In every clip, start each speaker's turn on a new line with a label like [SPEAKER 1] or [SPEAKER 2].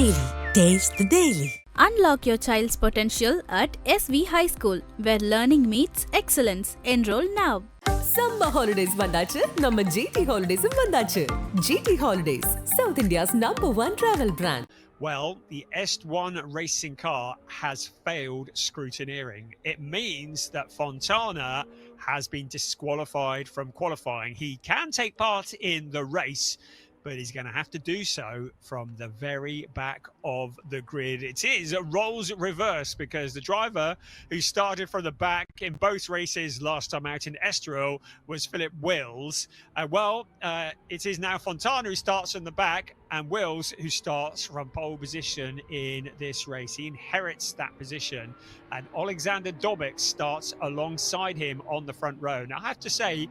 [SPEAKER 1] Daily. Taste the Daily.
[SPEAKER 2] Unlock your child's potential at SV High School, where learning meets excellence. Enroll now.
[SPEAKER 3] Summer holidays vandachu, நம்ம GT Holidays vandachu. GT Holidays, South India's #1 travel brand.
[SPEAKER 4] Well, the Est1 racing car has failed scrutineering. It means that Fontana has been disqualified from qualifying. He can take part in the race, but he's going to have to do so from the very back of the grid. It is roles reverse because the driver who started from the back in both races last time out in Estoril was Philip Wills. It is now Fontana who starts from the back and Wills who starts from pole position in this race. He inherits that position, and Alexander Dobik starts alongside him on the front row. Now, I have to say,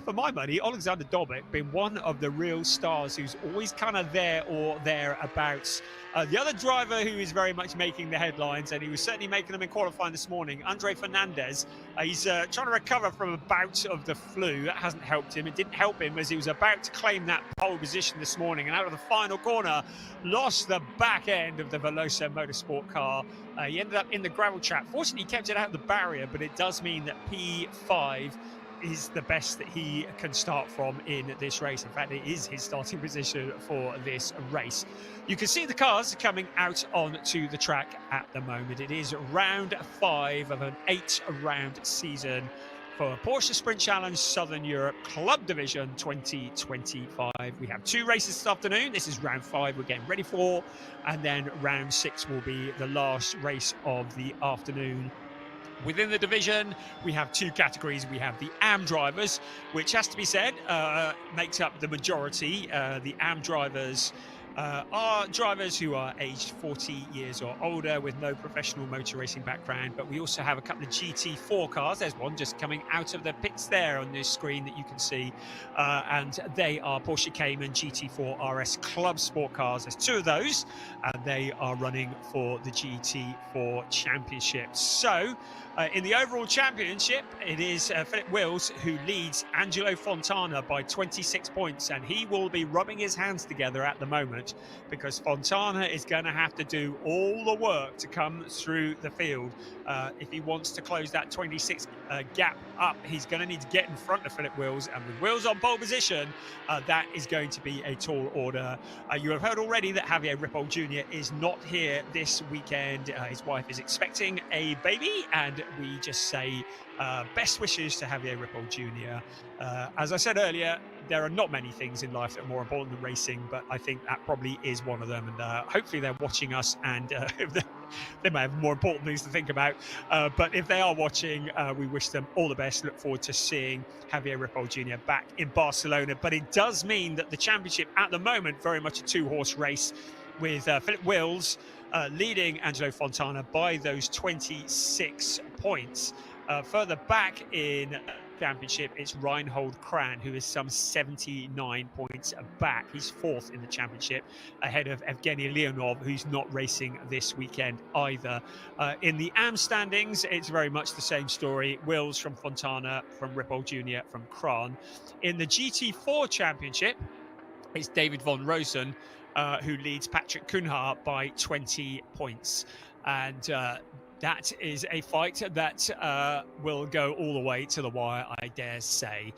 [SPEAKER 4] for my money, Alexander Dobik been one of the real stars who's always kind of there or thereabouts. The other driver who is very much making the headlines, and he was certainly making them in qualifying this morning, Andre Fernandez. He's trying to recover from a bout of the flu. That hasn't helped him. It didn't help him as he was about to claim that pole position this morning, and out of the final corner, lost the back end of the Velosa Motorsport car. He ended up in the gravel trap. Fortunately, he kept it out of the barrier, but it does mean that P5 is the best that he can start from in this race. In fact, it is his starting position for this race. You can see the cars coming out onto the track at the moment. It is round 5 of an 8-round season for Porsche Sprint Challenge Southern Europe Club Division 2025. We have 2 races this afternoon. This is round 5 we're getting ready for, and then round 6 will be the last race of the afternoon. Within the division, we have 2 categories. We have the AM drivers, which has to be said, makes up the majority. The AM drivers are drivers who are aged 40 years or older with no professional motor racing background. But we also have a couple of GT4 cars. There's one just coming out of the pits there on this screen that you can see. And they are Porsche Cayman GT4 RS Club Sport cars. There's 2 of those, and they are running for the GT4 Championship. So, in the overall championship, it is Philip Wills who leads Angelo Fontana by 26 points, and he will be rubbing his hands together at the moment because Fontana is going to have to do all the work to come through the field. If he wants to close that 26 gap up, he's going to need to get in front of Philip Wills, and with Wills on pole position, that is going to be a tall order. You have heard already that Javier Ripoll Jr. is not here this weekend. His wife is expecting a baby, and we just say best wishes to Javier Ripoll Jr. As I said earlier, there are not many things in life that are more important than racing, but I think that probably is one of them. And hopefully they're watching us, and they may have more important things to think about. But if they are watching, we wish them all the best. Look forward to seeing Javier Ripoll Jr. back in Barcelona. But it does mean that the championship at the moment, very much a 2-horse race, with Philip Wills leading Angelo Fontana by those 26 points. Further back in championship, it's Reinhold Kran, who is some 79 points back. He's 4th in the championship, ahead of Evgeny Leonov, who's not racing this weekend either. In the AM standings, it's very much the same story. Wills from Fontana, from Ripoll Jr., from Kran. In the GT4 championship, it's David von Rosen, who leads Patrick Cunha by 20 points. And that is a fight that will go all the way to the wire, I dare say.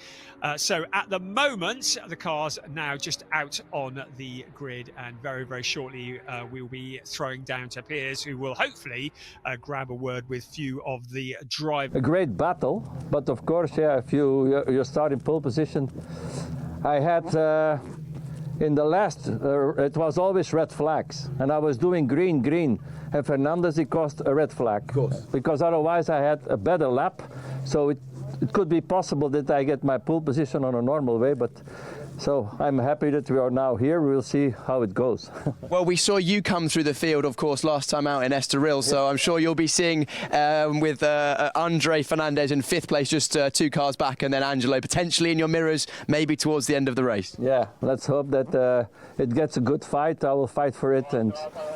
[SPEAKER 4] So at the moment, the cars are now just out on the grid, and very, very shortly we'll be throwing down to Piers, who will hopefully grab a word with few of the drivers.
[SPEAKER 5] A great battle, but of course, yeah, if you start in pole position, I had... in the last, it was always red flags, and I was doing green, and Fernandez, he caused a red flag. Of course. Because otherwise I had a better lap, so it could be possible that I get my pole position on a normal way, but so I'm happy that we are now here. We'll see how it goes.
[SPEAKER 6] Well, we saw you come through the field, of course, last time out in Estoril, so I'm sure you'll be seeing with Andre Fernandez in 5th place, just 2 cars back, and then Angelo potentially in your mirrors, maybe towards the end of the race.
[SPEAKER 5] Yeah, let's hope that it gets a good fight. I will fight for it and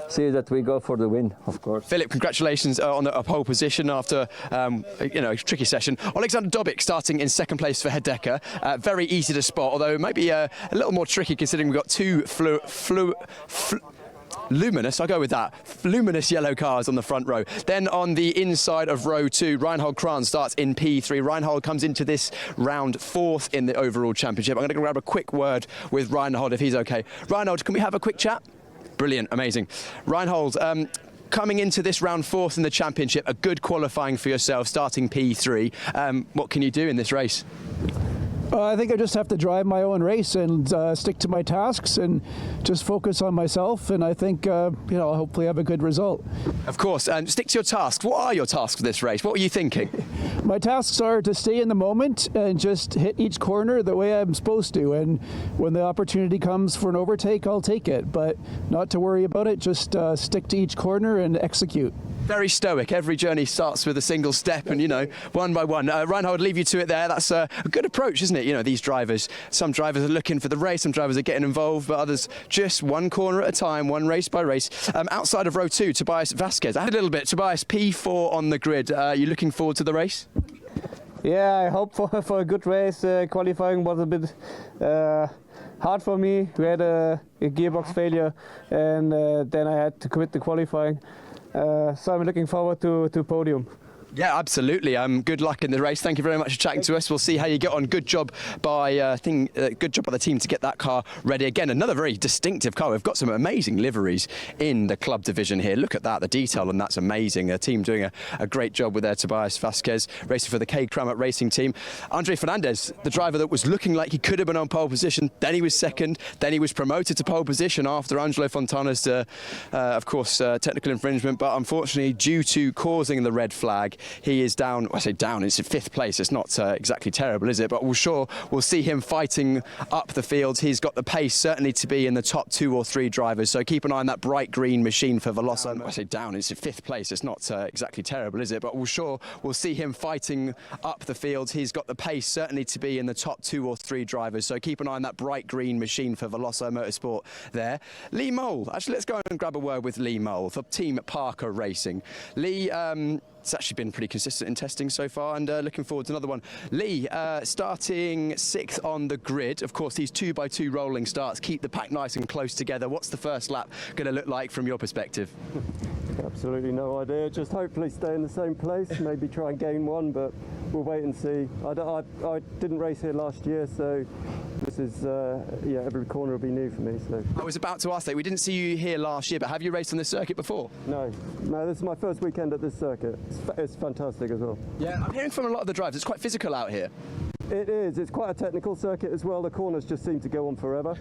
[SPEAKER 5] see that we go for the win, of course.
[SPEAKER 6] Philip, congratulations on a pole position after a tricky session. Alexander Dobik starting in 2nd place for Hideka. Very easy to spot, although it might be a little more tricky considering we've got 2 luminous, I'll go with that. Luminous yellow cars on the front row. Then on the inside of row 2, Reinhold Kran starts in P3. Reinhold comes into this round 4th in the overall championship. I'm going to grab a quick word with Reinhold if he's okay. Reinhold, can we have a quick chat? Brilliant, amazing. Reinhold, coming into this round 4th in the championship, a good qualifying for yourself, starting P3. What can you do in this race?
[SPEAKER 7] I think I just have to drive my own race and stick to my tasks and just focus on myself. And I think, I'll hopefully have a good result.
[SPEAKER 6] Of course, and stick to your tasks. What are your tasks for this race? What were you thinking?
[SPEAKER 7] My tasks are to stay in the moment and just hit each corner the way I'm supposed to. And when the opportunity comes for an overtake, I'll take it. But not to worry about it, just stick to each corner and execute.
[SPEAKER 6] Very stoic. Every journey starts with a single step and, one by one. Reinhold, leave you to it there. That's a good approach, isn't it? These drivers, some drivers are looking for the race, some drivers are getting involved, but others just one corner at a time, one race by race. Outside of row 2, Tobias Vasquez. I had a little bit. Tobias, P4 on the grid. Are you looking forward to the race?
[SPEAKER 8] Yeah, I hope for a good race. Qualifying was a bit hard for me. We had a gearbox failure, and then I had to quit the qualifying. So I'm looking forward to podium.
[SPEAKER 6] Yeah, absolutely. Good luck in the race. Thank you very much for chatting to us. We'll see how you get on. Good job by the team to get that car ready. Again, another very distinctive car. We've got some amazing liveries in the club division here. Look at that, the detail, and that's amazing. A team doing a great job with their Tobias Vasquez, racing for the K. Kramer Racing team. Andre Fernandez, the driver that was looking like he could have been on pole position, then he was second, then he was promoted to pole position after Angelo Fontana's, technical infringement, but unfortunately, due to causing the red flag, he is down. I say down, it's in 5th place. It's not exactly terrible, is it? But we'll see him fighting up the field. He's got the pace certainly to be in the top 2 or 3 drivers. So keep an eye on that bright green machine for Veloso. I say down, it's in 5th place. It's not exactly terrible, is it? But we'll see him fighting up the field. He's got the pace certainly to be in the top 2 or 3 drivers. So keep an eye on that bright green machine for Veloso Motorsport there. Lee Mole. Actually, let's go and grab a word with Lee Mole for Team Parker Racing. Lee, it's actually been pretty consistent in testing so far, and looking forward to another one. Lee, starting 6th on the grid. Of course, these 2x2 rolling starts keep the pack nice and close together. What's the first lap going to look like from your perspective?
[SPEAKER 9] Absolutely no idea. Just hopefully stay in the same place, maybe try and gain one, but we'll wait and see. I didn't race here last year, so this is, every corner will be new for me. So
[SPEAKER 6] I was about to ask that. We didn't see you here last year, but have you raced on this circuit before?
[SPEAKER 9] No, this is my first weekend at this circuit. It's fantastic as well.
[SPEAKER 6] Yeah, I'm hearing from a lot of the drivers, it's quite physical out here.
[SPEAKER 9] It is. It's quite a technical circuit as well. The corners just seem to go on forever.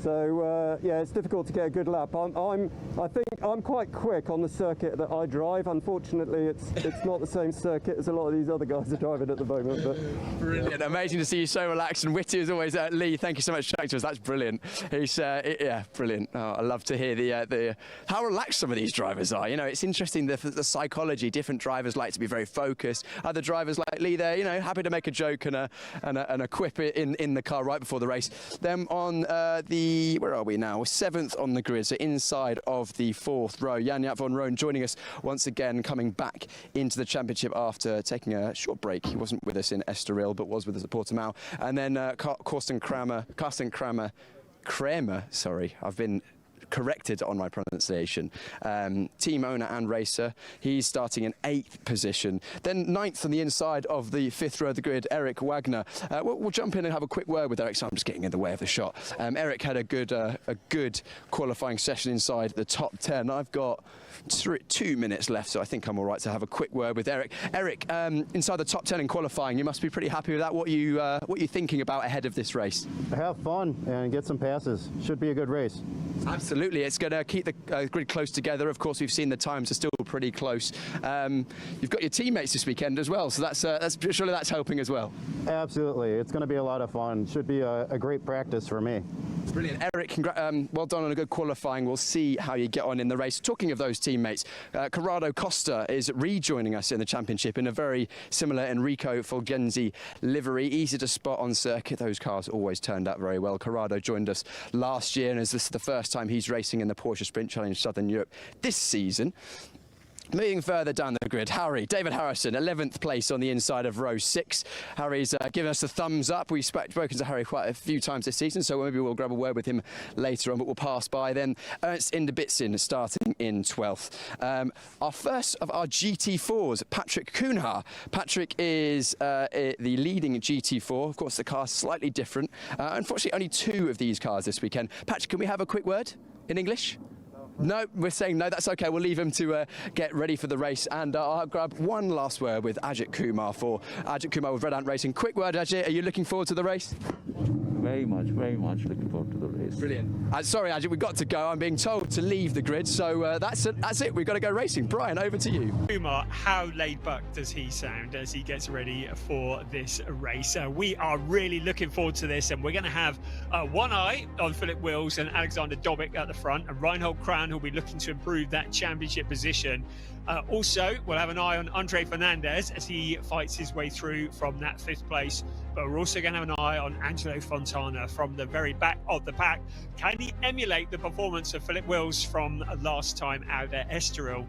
[SPEAKER 9] So it's difficult to get a good lap. I think I'm quite quick on the circuit that I drive. Unfortunately, it's not the same circuit as a lot of these other guys are driving at the moment. But
[SPEAKER 6] brilliant, amazing to see you so relaxed and witty as always. Lee, thank you so much for chatting to us. That's brilliant. He's brilliant. Oh, I love to hear the how relaxed some of these drivers are. It's interesting the psychology. Different drivers like to be very focused. Other drivers like Lee, they're happy to make a joke and a quip in the car right before the race. Then on where are we now? 7th on the grid, so inside of the 4th row. Jan-Jaap van Roon joining us once again, coming back into the championship after taking a short break. He wasn't with us in Estoril, but was with us at Portimao. And then Carsten Kramer, sorry, I've been corrected on my pronunciation. Team owner and racer. He's starting in 8th position. Then 9th on the inside of the 5th row of the grid, Eric Wagner. We'll jump in and have a quick word with Eric. So I'm just getting in the way of the shot. Eric had a good qualifying session inside the top 10. I've got 2 minutes left, so I think I'm all right to have a quick word with Eric. Eric, inside the top 10 in qualifying, you must be pretty happy with that. What are you thinking about ahead of this race?
[SPEAKER 10] Have fun and get some passes. Should be a good race.
[SPEAKER 6] Absolutely, it's going to keep the grid close together. Of course, we've seen the times are still pretty close. You've got your teammates this weekend as well, so that's surely that's helping as well.
[SPEAKER 10] Absolutely, it's going to be a lot of fun. Should be a great practice for me.
[SPEAKER 6] Brilliant, Eric. Well done on a good qualifying. We'll see how you get on in the race. Talking of those teammates, Corrado Costa is rejoining us in the championship in a very similar Enrico Fulgenzi livery. Easy to spot on circuit. Those cars always turned out very well. Corrado joined us last year, and this is the first time he's racing in the Porsche Sprint Challenge Southern Europe this season. Moving further down the grid, David Harrison, 11th place on the inside of row 6. Harry's given us a thumbs up. We've spoken to Harry quite a few times this season, so maybe we'll grab a word with him later on, but we'll pass by then. Ernst Inderbitsen starting in 12th. Our first of our GT4s, Patrick Kuhnhaar. Patrick is the leading GT4. Of course, the car's slightly different. Unfortunately, only 2 of these cars this weekend. Patrick, can we have a quick word in English? No, we're saying no, that's okay. We'll leave him to get ready for the race. And I'll grab one last word with Ajithkumar for Ajithkumar with Red Ant Racing. Quick word, Ajit, are you looking forward to the race?
[SPEAKER 5] Very much looking forward to the race.
[SPEAKER 6] Brilliant. Sorry, Ajit, we've got to go. I'm being told to leave the grid, so that's it. We've got to go racing. Brian, over to you.
[SPEAKER 4] Kumar, how laid back does he sound as he gets ready for this race? We are really looking forward to this, and we're going to have one eye on Philip Wills and Alexander Dobic at the front, and Reinhold Kran, who'll be looking to improve that championship position. Also, we'll have an eye on Andre Fernandez as he fights his way through from that 5th place. But we're also going to have an eye on Angelo Fontana from the very back of the pack. Can he emulate the performance of Philip Wills from last time out at Estoril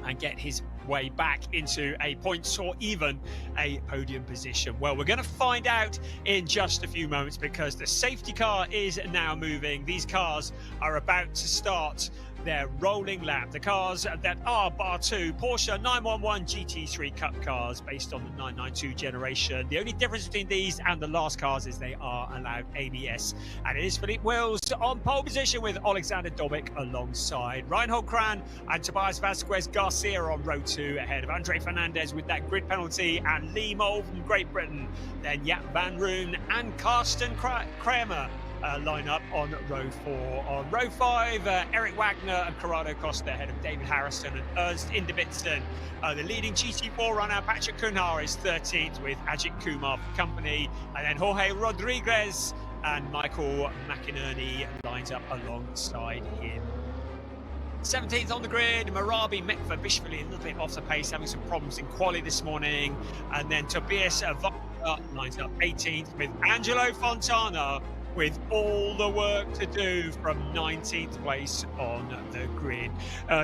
[SPEAKER 4] and get his way back into a points or even a podium position? Well, we're going to find out in just a few moments, because the safety car is now moving. These cars are about to start their rolling lap. The cars that are bar 2 Porsche 911 GT3 Cup cars based on the 992 generation. The only difference between these and the last cars is they are allowed ABS. And it is Philippe Wills on pole position with Alexander Dobic alongside. Reinhold Kran and Tobias Vasquez Garcia on row 2 ahead of Andre Fernandez with that grid penalty, and Lee Mole from Great Britain. Then Jaap van Roon and Karsten Kramer line up on row 4. On row 5, Eric Wagner and Corrado Costa ahead of David Harrison and Ernst Inderbitsen. The leading GT4 runner, Patrick Kuhnhaar, is 13th with Ajithkumar for company. And then Jorge Rodriguez and Michael McInerney lines up alongside him. 17th on the grid, Marabi Mekva-Bishvili a little bit off the pace, having some problems in quali this morning. And then Tobias Wagner lines up 18th with Angelo Fontana, with all the work to do from 19th place on the grid.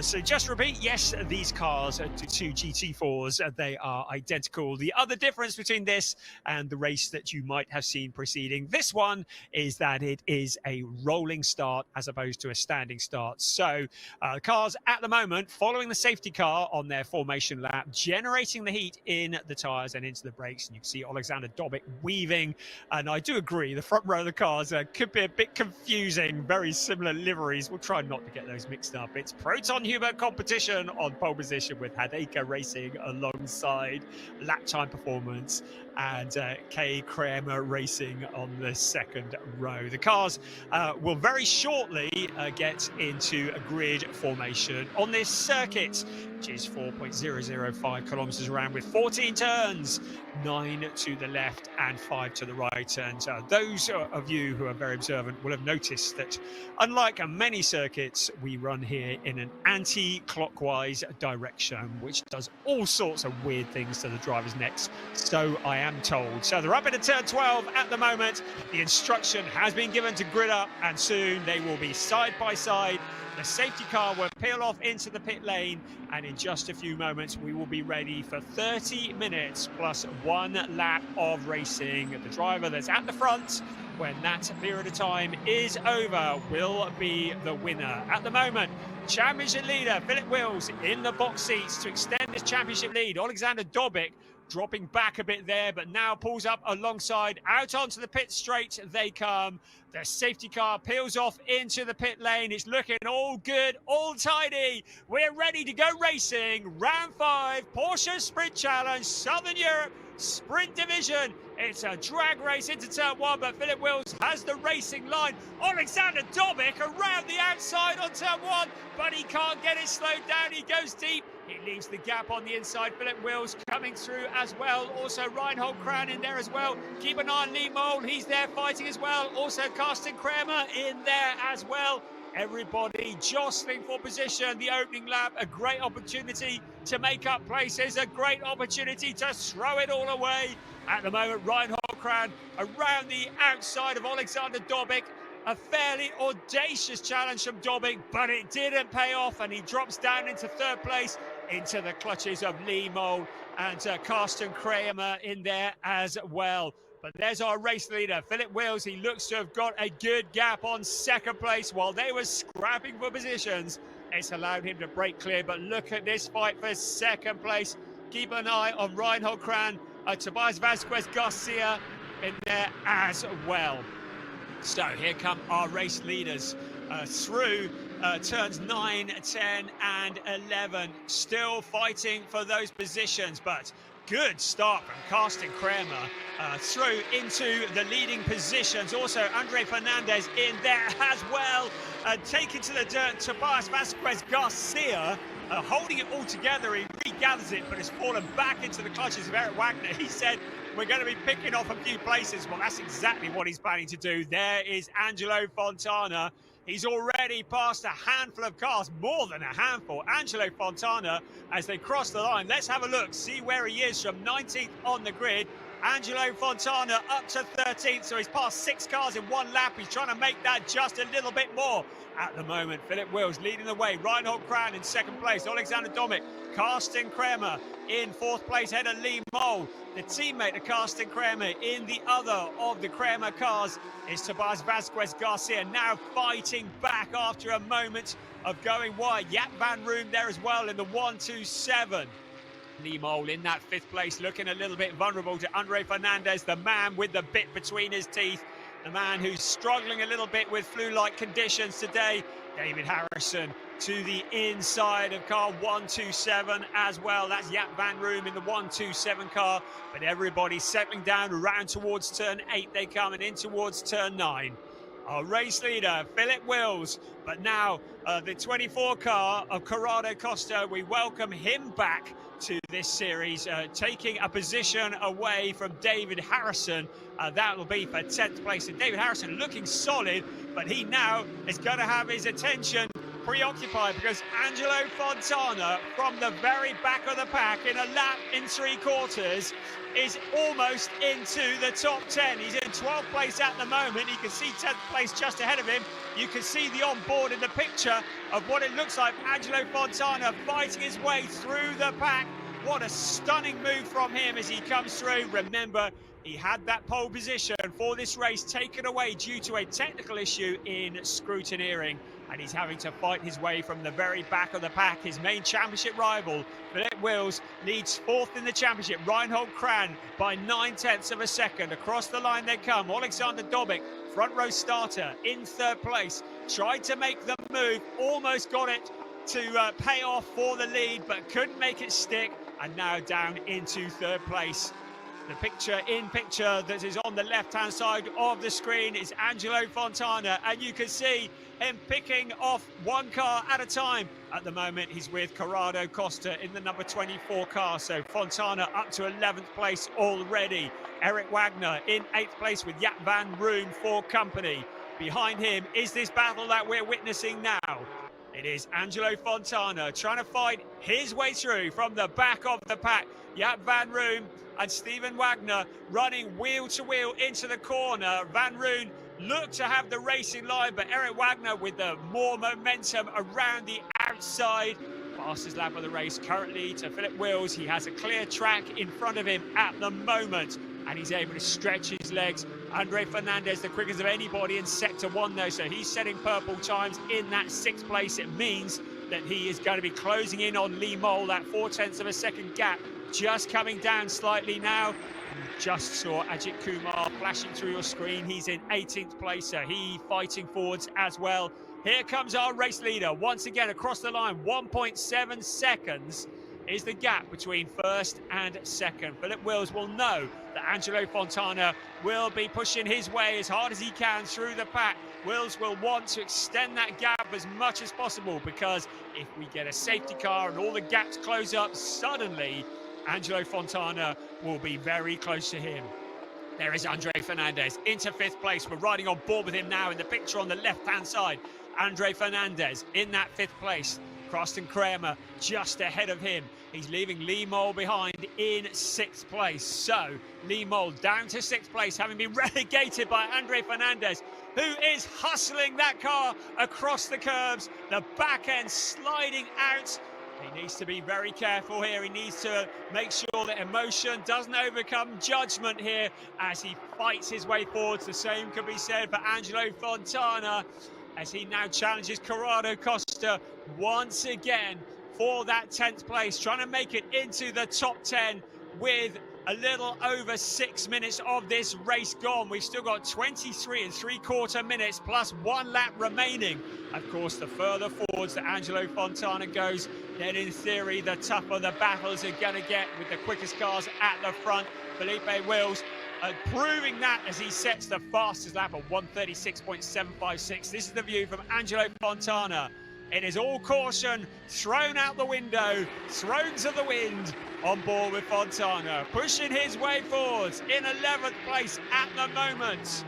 [SPEAKER 4] So just repeat, yes, these cars are 2 GT4s. They are identical. The other difference between this and the race that you might have seen preceding this one is that it is a rolling start as opposed to a standing start. So cars at the moment following the safety car on their formation lap, generating the heat in the tyres and into the brakes. And you can see Alexander Dobic weaving. And I do agree, the front row of the cars could be a bit confusing. Very similar liveries. We'll try not to get those mixed up. It's Proton Hubert competition on pole position with Hadeka Racing alongside Lap Time Performance and K. Kramer Racing on the 2nd row. The cars will very shortly get into a grid formation on this circuit, which is 4.005 kilometers around with 14 turns, 9 to the left and 5 to the right. And those of you who are very observant will have noticed that unlike many circuits, we run here in an anti-clockwise direction, which does all sorts of weird things to the driver's necks, so I am told. So they're up into turn 12 at the moment. The instruction has been given to grid up, and soon they will be side by side. The safety car will peel off into the pit lane, and in just a few moments we will be ready for 30 minutes plus 1 lap of racing. The driver that's at the front when that period of time is over will be the winner. At the moment, championship leader Philip Wills in the box seats to extend his championship lead. Alexander Dobic dropping back a bit there, but now pulls up alongside. Out onto the pit straight they come. The safety car peels off into the pit lane. It's looking all good, all tidy. We're ready to go racing. Round 5, Porsche Sprint Challenge, Southern Europe Sprint Division. It's a drag race into turn 1, but Philip Wills has the racing line. Alexander Dobic around the outside on turn 1, but he can't get it slowed down. He goes deep. He leaves the gap on the inside. Philip Wills coming through as well. Also Reinhold Kran in there as well. Keep an eye on Lee Mole. He's there fighting as well. Also Karsten Kramer in there as well. Everybody jostling for position. The opening lap, a great opportunity to make up places, a great opportunity to throw it all away. At the moment, Reinhold Kran around the outside of Alexander Dobic. A fairly audacious challenge from Dobic, but it didn't pay off, and he drops down into 3rd place. into the clutches of Lee Mole and Karsten Kramer in there as well. But there's our race leader, Philip Wills. He looks to have got a good gap on second place while they were scrapping for positions. It's allowed him to break clear, but look at this fight for second place. Keep an eye on Reinhold Kran, Tobias Vasquez Garcia in there as well. So here come our race leaders through turns 9, 10 and 11. Still fighting for those positions, but good start from Karsten Kramer through into the leading positions. Also, Andre Fernandez in there as well. Taken to the dirt, Tobias Vasquez Garcia holding it all together. He regathers it, but has fallen back into the clutches of Eric Wagner. He said, we're going to be picking off a few places. Well, that's exactly what he's planning to do. There is Angelo Fontana. He's already passed a handful of cars, more than a handful. Angelo Fontana, as they cross the line. Let's have a look, see where he is from 19th on the grid. Angelo Fontana up to 13th, so he's passed 6 cars in 1 lap. He's trying to make that just a little bit more. At the moment, Philip Wills leading the way. Reinhold Kran in 2nd place. Alexander Domic, Karsten Kramer in 4th place, ahead of Lee Mole. The teammate of Karsten Kramer in the other of the Kramer cars is Tobias Vasquez Garcia, now fighting back after a moment of going wide. Jaap van Room there as well in the 1-2-7. Lee Mole in that 5th place, looking a little bit vulnerable to Andre Fernandez, the man with the bit between his teeth, the man who's struggling a little bit with flu-like conditions today. David Harrison to the inside of car 127 as well. That's Jaap van Room in the 127 car, but everybody's settling down around towards turn 8. They come and in towards turn 9. Our race leader, Philip Wills, but now the 24 car of Corrado Costa, we welcome him back to this series, taking a position away from David Harrison. That will be for 10th place. And David Harrison looking solid, but he now is going to have his attention preoccupied because Angelo Fontana from the very back of the pack in a lap in 3/4 is almost into the top 10. He's in 12th place at the moment. You can see 10th place just ahead of him. You can see the onboard in the picture of what it looks like. Angelo Fontana fighting his way through the pack. What a stunning move from him as he comes through. Remember, he had that pole position for this race taken away due to a technical issue in scrutineering, and he's having to fight his way from the very back of the pack. His main championship rival, Philip Wills, leads 4th in the championship. Reinhold Kran by 9/10 of a second. Across the line they come. Alexander Dobic, front row starter, in 3rd place. Tried to make the move, almost got it to pay off for the lead, but couldn't make it stick, and now down into 3rd place. The picture that is on the left-hand side of the screen is Angelo Fontana, and you can see him picking off 1 car at a time. At the moment, he's with Corrado Costa in the number 24 car, so Fontana up to 11th place already. Eric Wagner in 8th place with Jaap van Room for company. Behind him is this battle that we're witnessing now. It is Angelo Fontana trying to fight his way through from the back of the pack. Jaap van Room and Stephen Wagner running wheel to wheel into the corner. Van Roon looked to have the racing line, but Eric Wagner with the more momentum around the outside. Fastest lap of the race currently to Philip Wills. He has a clear track in front of him at the moment, and he's able to stretch his legs. Andre Fernandez, the quickest of anybody in Sector 1 though, so he's setting purple times in that 6th place. It means that he is going to be closing in on Lee Mole, that 0.4 of a second gap, just coming down slightly now. You just saw Ajithkumar flashing through your screen. He's in 18th place, so he fighting forwards as well. Here comes our race leader once again across the line. 1.7 seconds is the gap between 1st and 2nd. Philip Wills will know that Angelo Fontana will be pushing his way as hard as he can through the pack. Wills will want to extend that gap as much as possible, because if we get a safety car and all the gaps close up, suddenly Angelo Fontana will be very close to him. There is Andre Fernandez into 5th place. We're riding on board with him now in the picture on the left-hand side. Andre Fernandez in that 5th place. Karsten Kramer just ahead of him. He's leaving Lee Mole behind in 6th place. So Lee Mole down to 6th place, having been relegated by Andre Fernandez, who is hustling that car across the curbs. The back end sliding out He needs to be very careful here. He needs to make sure that emotion doesn't overcome judgment here as he fights his way forwards. The same can be said for Angelo Fontana as he now challenges Corrado Costa once again for that 10th place, trying to make it into the top 10 with a little over 6 minutes of this race gone. We've still got 23 3/4 minutes plus 1 lap remaining. Of course, the further forwards that Angelo Fontana goes, then in theory, the tougher the battles are going to get with the quickest cars at the front. Felipe Wills proving that as he sets the fastest lap of 1:36.756. This is the view from Angelo Fontana. It is all caution thrown out the window, thrown to the wind on board with Fontana, pushing his way forwards in 11th place at the moment.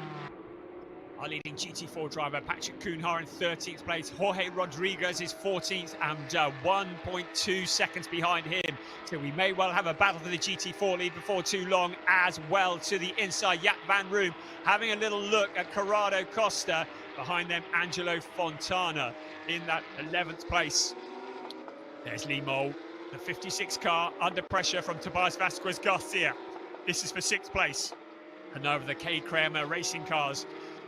[SPEAKER 4] Our leading GT4 driver, Patrick Kuhnhar, in 13th place. Jorge Rodriguez is 14th and 1.2 seconds behind him. So we may well have a battle for the GT4 lead before too long as well. To the inside, Jaap van Room having a little look at Corrado Costa. Behind them, Angelo Fontana in that 11th place. There's Lee Mole, the 56 car, under pressure from Tobias Vasquez Garcia. This is for 6th place. And over the K. Kramer racing cars,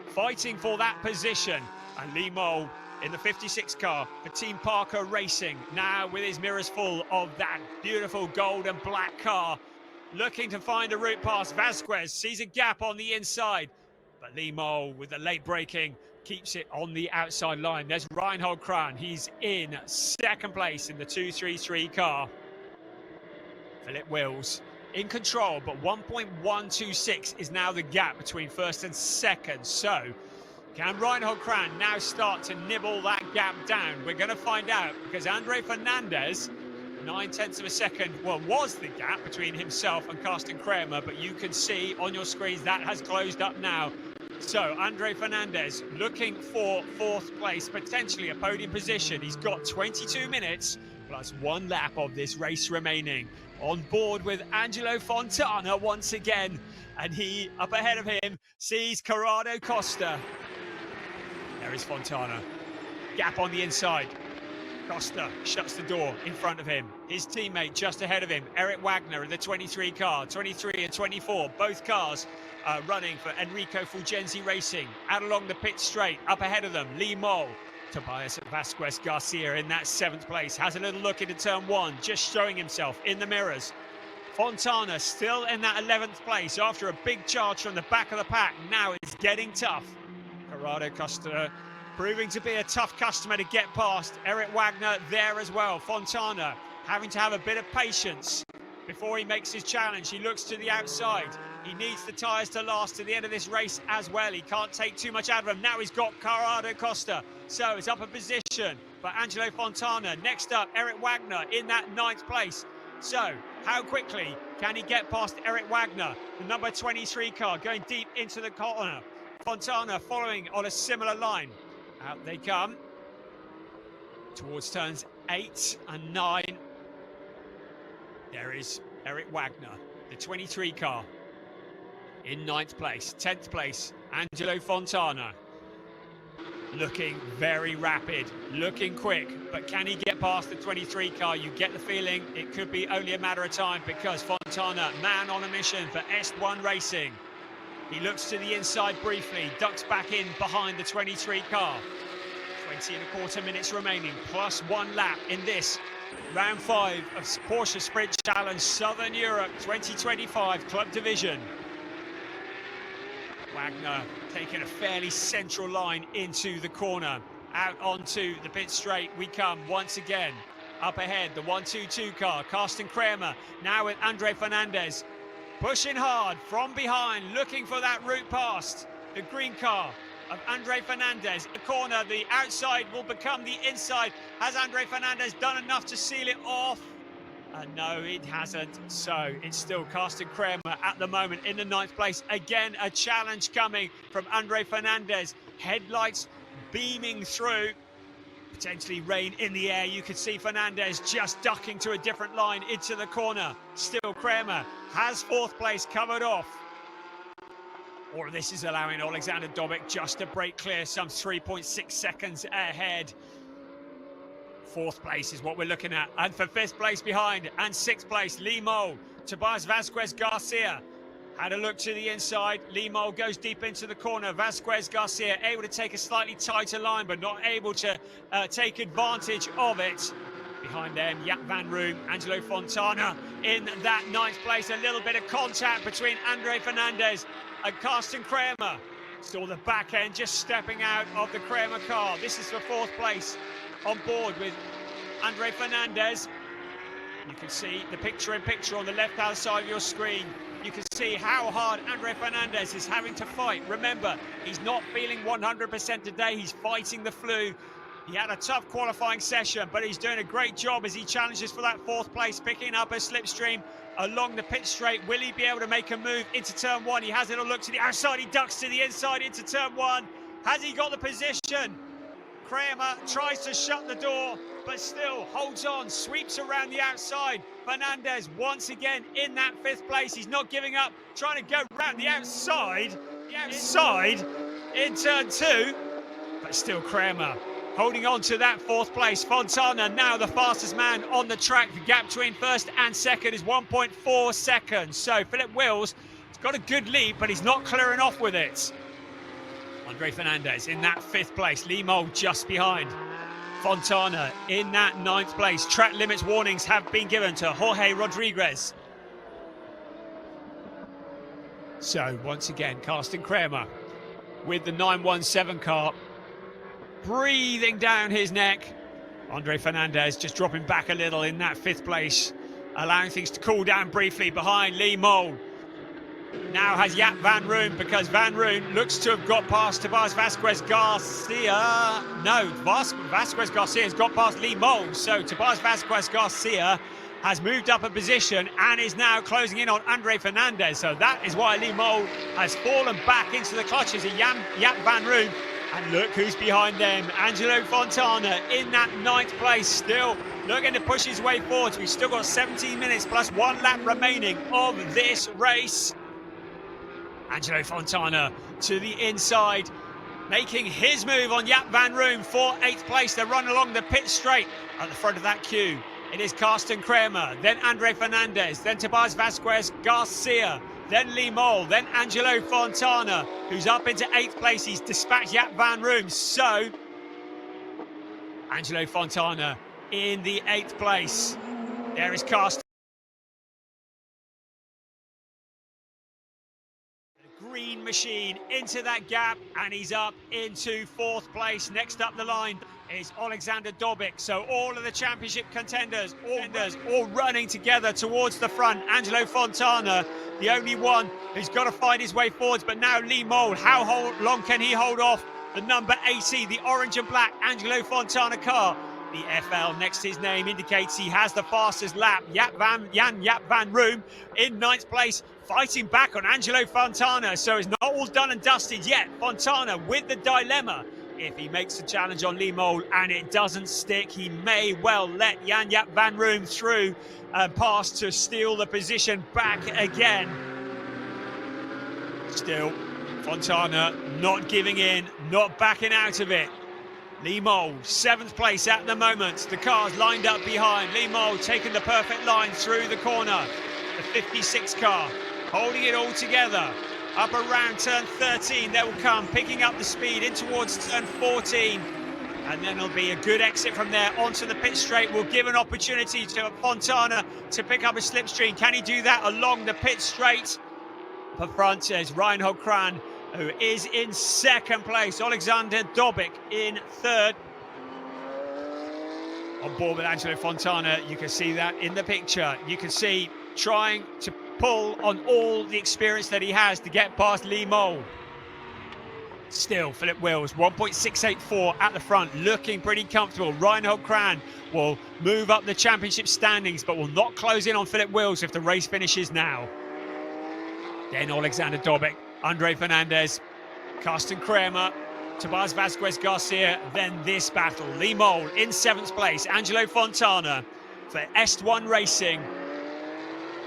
[SPEAKER 4] fighting for that position. And Lee Mole in the 56 car for Team Parker Racing, now with his mirrors full of that beautiful gold and black car, looking to find a route past. Vasquez sees a gap on the inside, but Lee Mole with the late braking keeps it on the outside line. There's Reinhold Kran, he's in 2nd place in the 233 car. Philip Wills in control, but 1.126 is now the gap between 1st and 2nd. So can Reinhold Kran now start to nibble that gap down? We're going to find out, because Andre Fernandez, 9/10 of a second, well, was the gap between himself and Carsten Kramer, but you can see on your screens that has closed up now. So Andre Fernandez looking for 4th place, potentially a podium position. He's got 22 minutes plus 1 lap of this race remaining. On board with Angelo Fontana once again, and he, up ahead of him, sees Corrado Costa. There is Fontana. Gap on the inside. Costa shuts the door in front of him. His teammate just ahead of him, Eric Wagner in the 23 car, 23 and 24, both cars running for Enrico Fulgenzi Racing. Out along the pit straight, up ahead of them, Lee Mole. Tobias Vasquez Garcia in that 7th place, has a little look into turn 1, just showing himself in the mirrors. Fontana still in that 11th place after a big charge from the back of the pack. Now it's getting tough. Corrado Costa proving to be a tough customer to get past. Eric Wagner there as well. Fontana having to have a bit of patience before he makes his challenge. He looks to the outside. He needs the tyres to last to the end of this race as well. He can't take too much out of him. Now he's got Corrado Costa. So it's up a position for Angelo Fontana. Next up, Eric Wagner in that 9th place. So how quickly can he get past Eric Wagner? The number 23 car going deep into the corner. Fontana following on a similar line. Out they come towards turns 8 and 9. There is Eric Wagner, the 23 car, in 9th place. 10th place, Angelo Fontana. Looking very rapid, looking quick, but can he get past the 23 car? You get the feeling it could be only a matter of time, because Fontana, man on a mission for S1 Racing. He looks to the inside briefly, ducks back in behind the 23 car. 20.25 minutes remaining, plus 1 lap in this round 5 of Porsche Sprint Challenge Southern Europe 2025 Club Division. Wagner taking a fairly central line into the corner. Out onto the pit straight we come once again. Up ahead, the 122 car, Carsten Kramer, now with Andre Fernandez. Pushing hard from behind, looking for that route past the green car of Andre Fernandez. The corner, the outside will become the inside. Has Andre Fernandez done enough to seal it off? No, it hasn't. So it's still Carsten Kramer at the moment in the 9th place. Again, a challenge coming from Andre Fernandez. Headlights beaming through. Potentially rain in the air. You could see Fernandez just ducking to a different line into the corner. Still Kramer has 4th place covered off. All of this is allowing Alexander Dobik just to break clear, some 3.6 seconds ahead. Fourth place is what we're looking at. And for fifth place behind and sixth place, Lee Mole, Tobias Vasquez Garcia. Had a look to the inside. Lee Mole goes deep into the corner. Vasquez Garcia able to take a slightly tighter line, but not able to take advantage of it. Behind them, Jaap van Room, Angelo Fontana in that ninth place. A little bit of contact between Andre Fernandez and Karsten Kramer. Saw the back end just stepping out of the Kramer car. This is for fourth place on board with Andre Fernandez. You can see the picture-in-picture on the left-hand side of your screen. You can see how hard Andre Fernandez is having to fight. Remember, he's not feeling 100% today. He's fighting the flu. He had a tough qualifying session, but he's doing a great job as he challenges for that fourth place, picking up a slipstream along the pit straight. Will he be able to make a move into turn one? He has a little look to the outside. He ducks to the inside into turn one. Has he got the position? Kramer tries to shut the door, but still holds on, sweeps around the outside. Fernandez once again in that fifth place. He's not giving up, trying to go round the outside in turn two, but still Kramer holding on to that fourth place. Fontana now the fastest man on the track. The gap between first and second is 1.4 seconds. So Philip Wills has got a good lead, but he's not clearing off with it. Andre Fernandez in that fifth place. Lee Mole just behind. Fontana in that ninth place. Track limits warnings have been given to Jorge Rodriguez. So once again, Karsten Kramer with the 917 car, breathing down his neck. Andre Fernandez just dropping back a little in that fifth place, allowing things to cool down briefly behind Lee Mole. Now has Jaap van Room, because Van Room looks to have got past Tobias Vasquez Garcia. No, Vasquez Garcia has got past Lee Mole. So Tobias Vasquez Garcia has moved up a position and is now closing in on Andre Fernandez. So that is why Lee Mole has fallen back into the clutches of Jaap van Room. And look who's behind them. Angelo Fontana in that ninth place, still looking to push his way forward. We've still got 17 minutes plus 1 lap remaining of this race. Angelo Fontana to the inside, making his move on Jaap van Room for 8th place. They run along the pit straight at the front of that queue. It is Karsten Kramer, then Andre Fernandez, then Tobias Vasquez Garcia, then Lee Mole, then Angelo Fontana, who's up into 8th place. He's dispatched Jaap van Room. So Angelo Fontana in the 8th place. There is Karsten. Green machine into that gap, and he's up into 4th place. Next up the line is Alexander Dobic. So all of the championship contenders, all running together towards the front. Angelo Fontana, the only one who's got to find his way forwards, but now Lee Mole, how long can he hold off the number 80, the orange and black Angelo Fontana car? The FL next to his name indicates he has the fastest lap. Jaap van Room in 9th place, fighting back on Angelo Fontana. So it's not all done and dusted yet. Fontana with the dilemma. If he makes the challenge on Lee Mole and it doesn't stick, he may well let Jaap van Room through and pass to steal the position back again. Still, Fontana not giving in, not backing out of it. Lee Mole, 7th place at the moment. The car's lined up behind. Lee Mole taking the perfect line through the corner. The 56 car holding it all together. Up around turn 13, they will come, picking up the speed in towards turn 14. And then it'll be a good exit from there onto the pit straight. Will give an opportunity to Fontana to pick up a slipstream. Can he do that along the pit straight? Up front is Reinhold Kran, who is in 2nd place. Alexander Dobic in 3rd. On board with Angelo Fontana, you can see that in the picture. You can see trying to pull on all the experience that he has to get past Lee Mole. Still, Philip Wills, 1.684 at the front, looking pretty comfortable. Reinhold Kran will move up the championship standings, but will not close in on Philip Wills if the race finishes now. Then Alexander Dobic, Andre Fernandez, Karsten Kramer, Tobias Vasquez Garcia, then this battle. Lee Mole in 7th place, Angelo Fontana for Est1 Racing.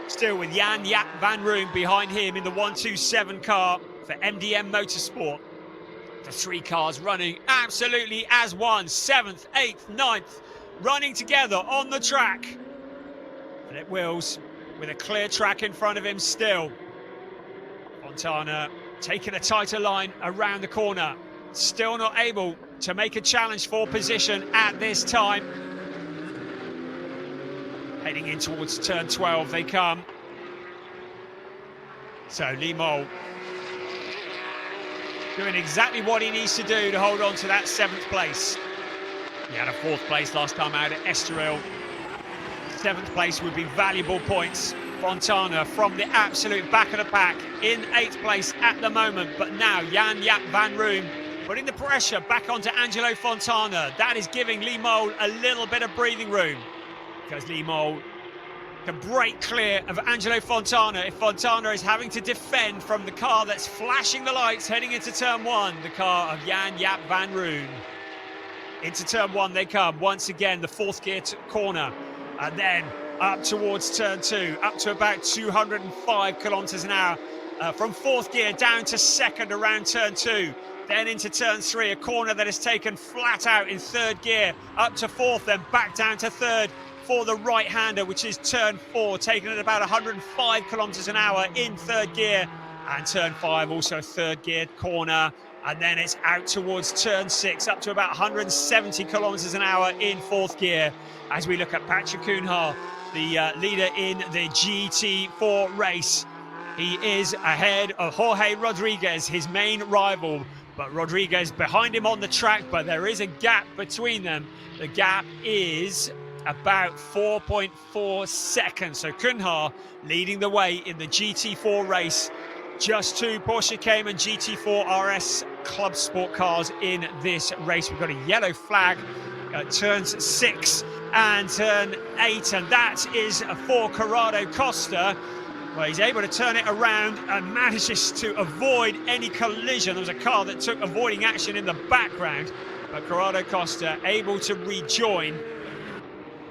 [SPEAKER 4] Still with Jaap van Room behind him in the 127 car for MDM Motorsport. The 3 cars running absolutely as one. 7th, 8th, 9th running together on the track. Philip Wills with a clear track in front of him still. Fontana taking a tighter line around the corner. Still not able to make a challenge for position at this time. Heading in towards turn 12 they come. So Lee Mole doing exactly what he needs to do to hold on to that 7th place. He had a 4th place last time out at Estoril. 7th place would be valuable points. Fontana from the absolute back of the pack in 8th place at the moment, but now Jan Jaap van Room putting the pressure back onto Angelo Fontana. That is giving Lee Mole a little bit of breathing room, because Lee Mole can break clear of Angelo Fontana if Fontana is having to defend from the car that's flashing the lights heading into turn 1, the car of Jan Jaap van Roon. Into turn 1 they come, once again the 4th gear corner, and then up towards turn 2, up to about 205 kilometers an hour, from 4th gear down to 2nd around turn 2, then into turn 3, a corner that is taken flat out in 3rd gear, up to 4th, then back down to 3rd for the right-hander, which is turn 4, taken at about 105 kilometers an hour in 3rd gear, and turn 5 also 3rd gear corner, and then it's out towards turn 6, up to about 170 kilometers an hour in 4th gear, as we look at Patrick Koenhaar, the leader in the GT4 race. He is ahead of Jorge Rodriguez, his main rival, but Rodriguez behind him on the track, but there is a gap between them. The gap is about 4.4 seconds. So Koenhaar leading the way in the GT4 race. Just 2 Porsche Cayman GT4 RS Club Sport cars in this race. We've got a yellow flag at turns 6 and turn 8, and that is for Corrado Costa. Well, he's able to turn it around and manages to avoid any collision. There was a car that took avoiding action in the background, but Corrado Costa able to rejoin.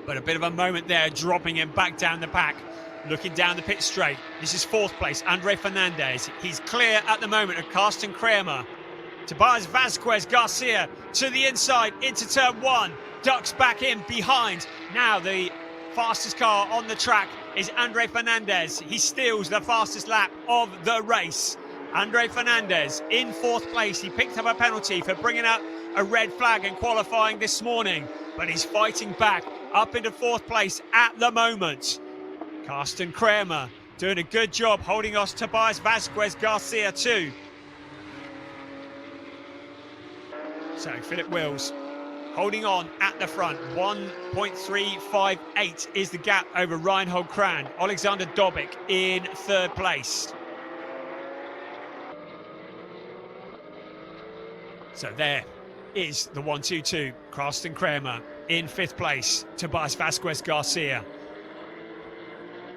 [SPEAKER 4] But a bit of a moment there, dropping him back down the pack. Looking down the pit straight. This is 4th place, Andre Fernandez. He's clear at the moment of Carsten Kramer. Tobias Vasquez Garcia to the inside into turn 1. Ducks back in behind. Now the fastest car on the track is Andre Fernandez. He steals the fastest lap of the race. Andre Fernandez in 4th place. He picked up a penalty for bringing up a red flag in qualifying this morning, but he's fighting back up into 4th place at the moment. Carsten Kramer doing a good job holding off Tobias Vasquez Garcia too. So Philip Wills holding on at the front. 1.358 is the gap over Reinhold Kran. Alexander Dobic in 3rd place. So there is the 1-2-2. Carsten Kramer in 5th place. Tobias Vasquez Garcia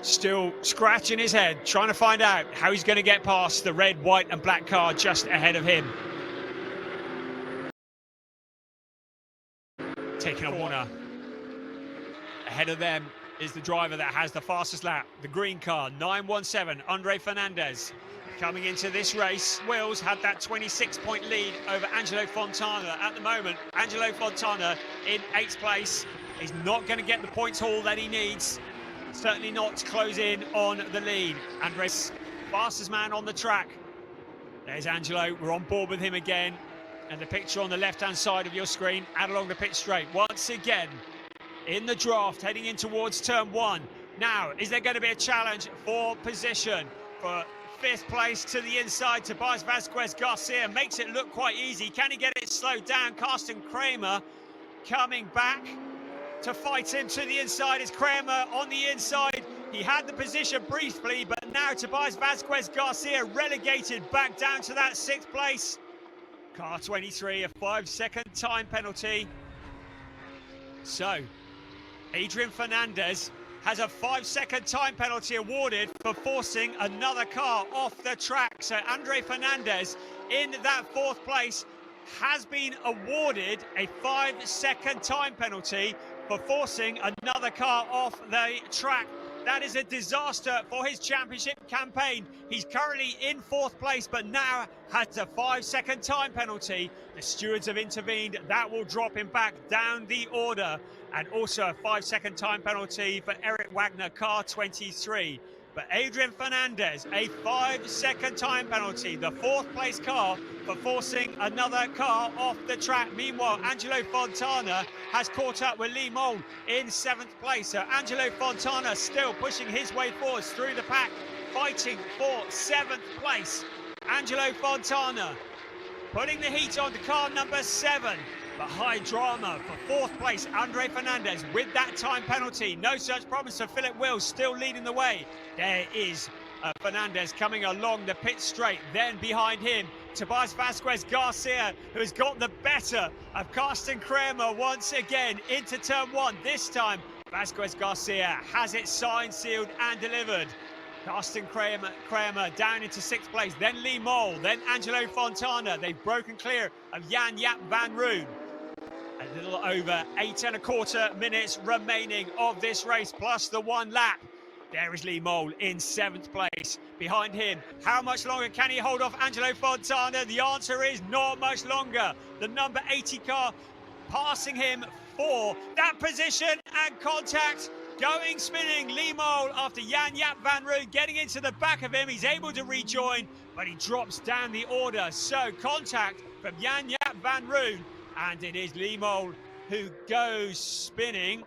[SPEAKER 4] still scratching his head, trying to find out how he's going to get past the red, white and black car just ahead of him. Taking a corner. Ahead of them is the driver that has the fastest lap, the green car, 917, Andre Fernandez. Coming into this race, Wills had that 26-point lead over Angelo Fontana. At the moment, Angelo Fontana in 8th place. He's not going to get the points haul that he needs. Certainly not to close in on the lead. Andres, fastest man on the track. There's Angelo, we're on board with him again. And the picture on the left-hand side of your screen, out along the pit straight. Once again, in the draft, heading in towards turn 1. Now, is there going to be a challenge for position? For 5th place to the inside, Tobias Vasquez Garcia makes it look quite easy. Can he get it slowed down? Carsten Kramer coming back to fight him to the inside. Is Kramer on the inside? He had the position briefly, but now Tobias Vasquez Garcia relegated back down to that 6th place. Car 23, a 5-second time penalty. So, Adrian Fernandez has a 5-second time penalty awarded for forcing another car off the track. So Andre Fernandez in that 4th place has been awarded a 5-second time penalty for forcing another car off the track. That is a disaster for his championship campaign. He's currently in 4th place, but now has a 5-second time penalty. The stewards have intervened. That will drop him back down the order. And also a 5-second time penalty for Eric Wagner, car 23. But Adrian Fernandez, a 5-second time penalty, the 4th place car, for forcing another car off the track. Meanwhile, Angelo Fontana has caught up with Lee Mould in 7th place. So Angelo Fontana still pushing his way forwards through the pack, fighting for 7th place. Angelo Fontana putting the heat on to car number 7. But high drama for 4th place, Andre Fernandez with that time penalty. No such promise for Philip Wills, still leading the way. There is Fernandez coming along the pit straight. Then behind him, Tobias Vasquez Garcia, who has got the better of Carsten Kramer once again into turn 1. This time, Vasquez Garcia has it signed, sealed and delivered. Carsten Kramer down into 6th place, then Lee Moll, then Angelo Fontana. They've broken clear of Jan Jaap van Roon. A little over 8¼ minutes remaining of this race, plus the 1 lap. There is Lee Moll in 7th place. Behind him, how much longer can he hold off Angelo Fontana? The answer is not much longer. The number 80 car passing him for that position, and contact going spinning. Lee Moll, after Jan Jaap van Roon getting into the back of him, he's able to rejoin, but he drops down the order. So contact from Jan Jaap van Roon, and it is Lee Moll who goes spinning.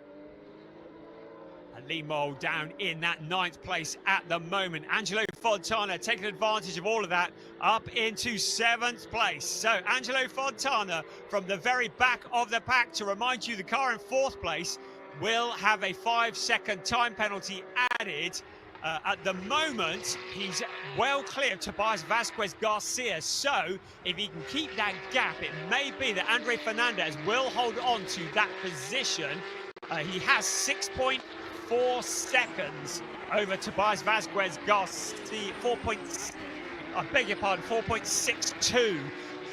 [SPEAKER 4] And Lee Moll down in that 9th place at the moment. Angelo Fontana taking advantage of all of that, up into 7th place. So Angelo Fontana from the very back of the pack. To remind you, the car in 4th place will have a 5-second time penalty added. At the moment, he's well clear of Tobias Vasquez Garcia. So if he can keep that gap, it may be that Andre Fernandez will hold on to that position. He has 6.4 seconds over Tobias Vasquez Garcia, 4.62.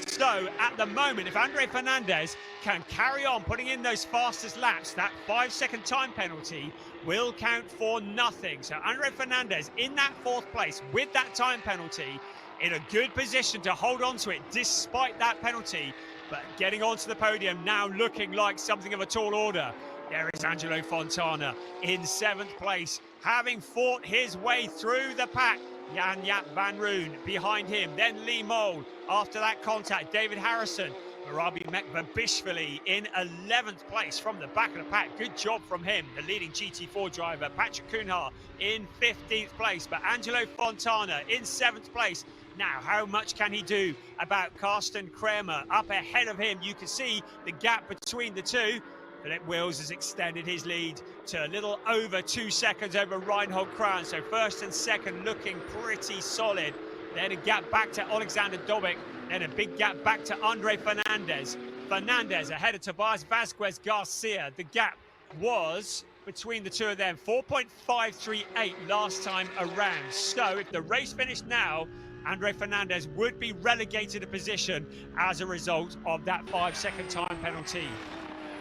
[SPEAKER 4] So at the moment, if Andre Fernandez can carry on putting in those fastest laps, that 5-second time penalty will count for nothing. So Andre Fernandez in that 4th place with that time penalty, in a good position to hold on to it despite that penalty, but getting onto the podium now looking like something of a tall order. There is Angelo Fontana in 7th place, having fought his way through the pack. Jan Jaap van Roon behind him, then Lee Moll. After that contact, David Harrison, Marabi Mekbabishvili in 11th place from the back of the pack. Good job from him, the leading GT4 driver. Patrick Kuhnhaar in 15th place, but Angelo Fontana in 7th place. Now, how much can he do about Carsten Kramer up ahead of him? You can see the gap between the two. Philip Wills has extended his lead to a little over 2 seconds over Reinhold Kran. So 1st and 2nd looking pretty solid. Then a gap back to Alexander Dobik. Then a big gap back to Andre Fernandez. Fernandez ahead of Tobias Vasquez Garcia. The gap was between the two of them 4.538 last time around. So if the race finished now, Andre Fernandez would be relegated a position as a result of that 5-second time penalty.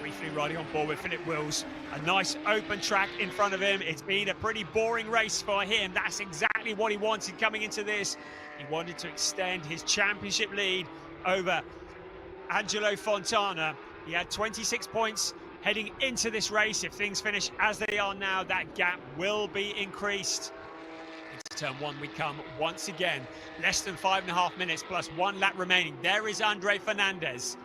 [SPEAKER 4] Briefly riding on board with Philip Wills. A nice open track in front of him. It's been a pretty boring race for him. That's exactly what he wanted coming into this. He wanted to extend his championship lead over Angelo Fontana. He had 26 points heading into this race. If things finish as they are now, that gap will be increased. Into turn 1 we come once again. Less than 5.5 minutes plus 1 lap remaining. There is Andre Fernandez,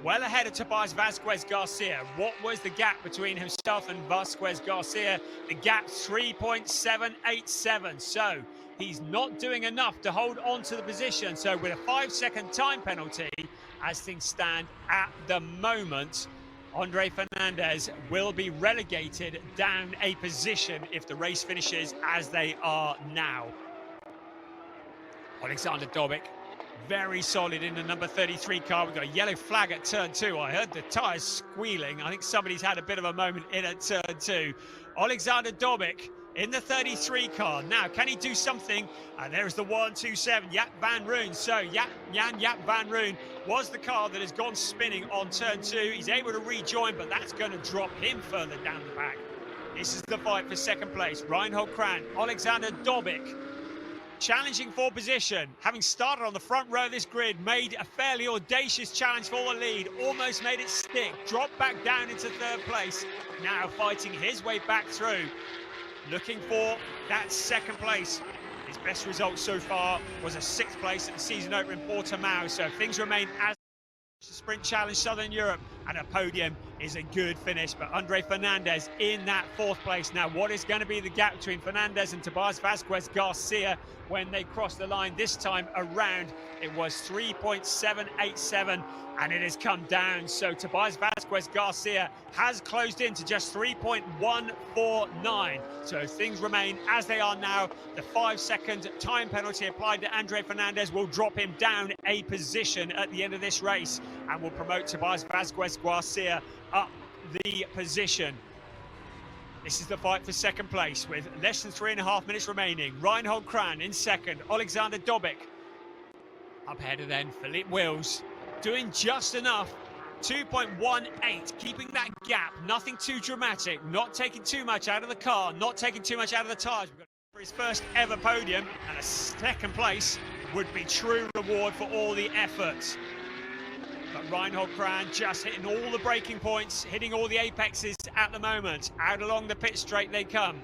[SPEAKER 4] well ahead of Tobias Vasquez Garcia. What was the gap between himself and Vasquez Garcia? The gap 3.787. So he's not doing enough to hold on to the position. So with a 5-second time penalty, as things stand at the moment, Andre Fernandez will be relegated down a position if the race finishes as they are now. Alexander Dobik, very solid in the number 33 car. We've got a yellow flag at turn 2. I heard the tyres squealing. I think somebody's had a bit of a moment in at turn 2. Alexander Dobik in the 33 car. Now, can he do something? And there's the 127, Jaap van Roon. So Jan Jaap van Roon was the car that has gone spinning on turn 2. He's able to rejoin, but that's going to drop him further down the back. This is the fight for second place. Reinhold Kran, Alexander Dobik, challenging for position. Having started on the front row of this grid, made a fairly audacious challenge for the lead, almost made it stick, dropped back down into third place. Now fighting his way back through, looking for that second place. His best result so far was a 6th place at the season opener in Portimao, so things remain as Sprint Challenge Southern Europe, and a podium is a good finish. But Andre Fernandez in that 4th place. Now, what is going to be the gap between Fernandez and Tobias Vasquez Garcia when they cross the line this time around? It was 3.787, and it has come down. So Tobias Vasquez Garcia has closed in to just 3.149. So things remain as they are now. The 5-second time penalty applied to Andre Fernandez will drop him down a position at the end of this race and will promote Tobias Vasquez Garcia up the position. This is the fight for second place with less than 3.5 minutes remaining. Reinhold Kran in second, Alexander Dobik. Up ahead of then, Philippe Wills, doing just enough. 2.18, keeping that gap, nothing too dramatic, not taking too much out of the car, not taking too much out of the tyres. For his first ever podium, and a second place would be true reward for all the efforts. But Reinhold Kran just hitting all the braking points, hitting all the apexes at the moment. Out along the pit straight they come.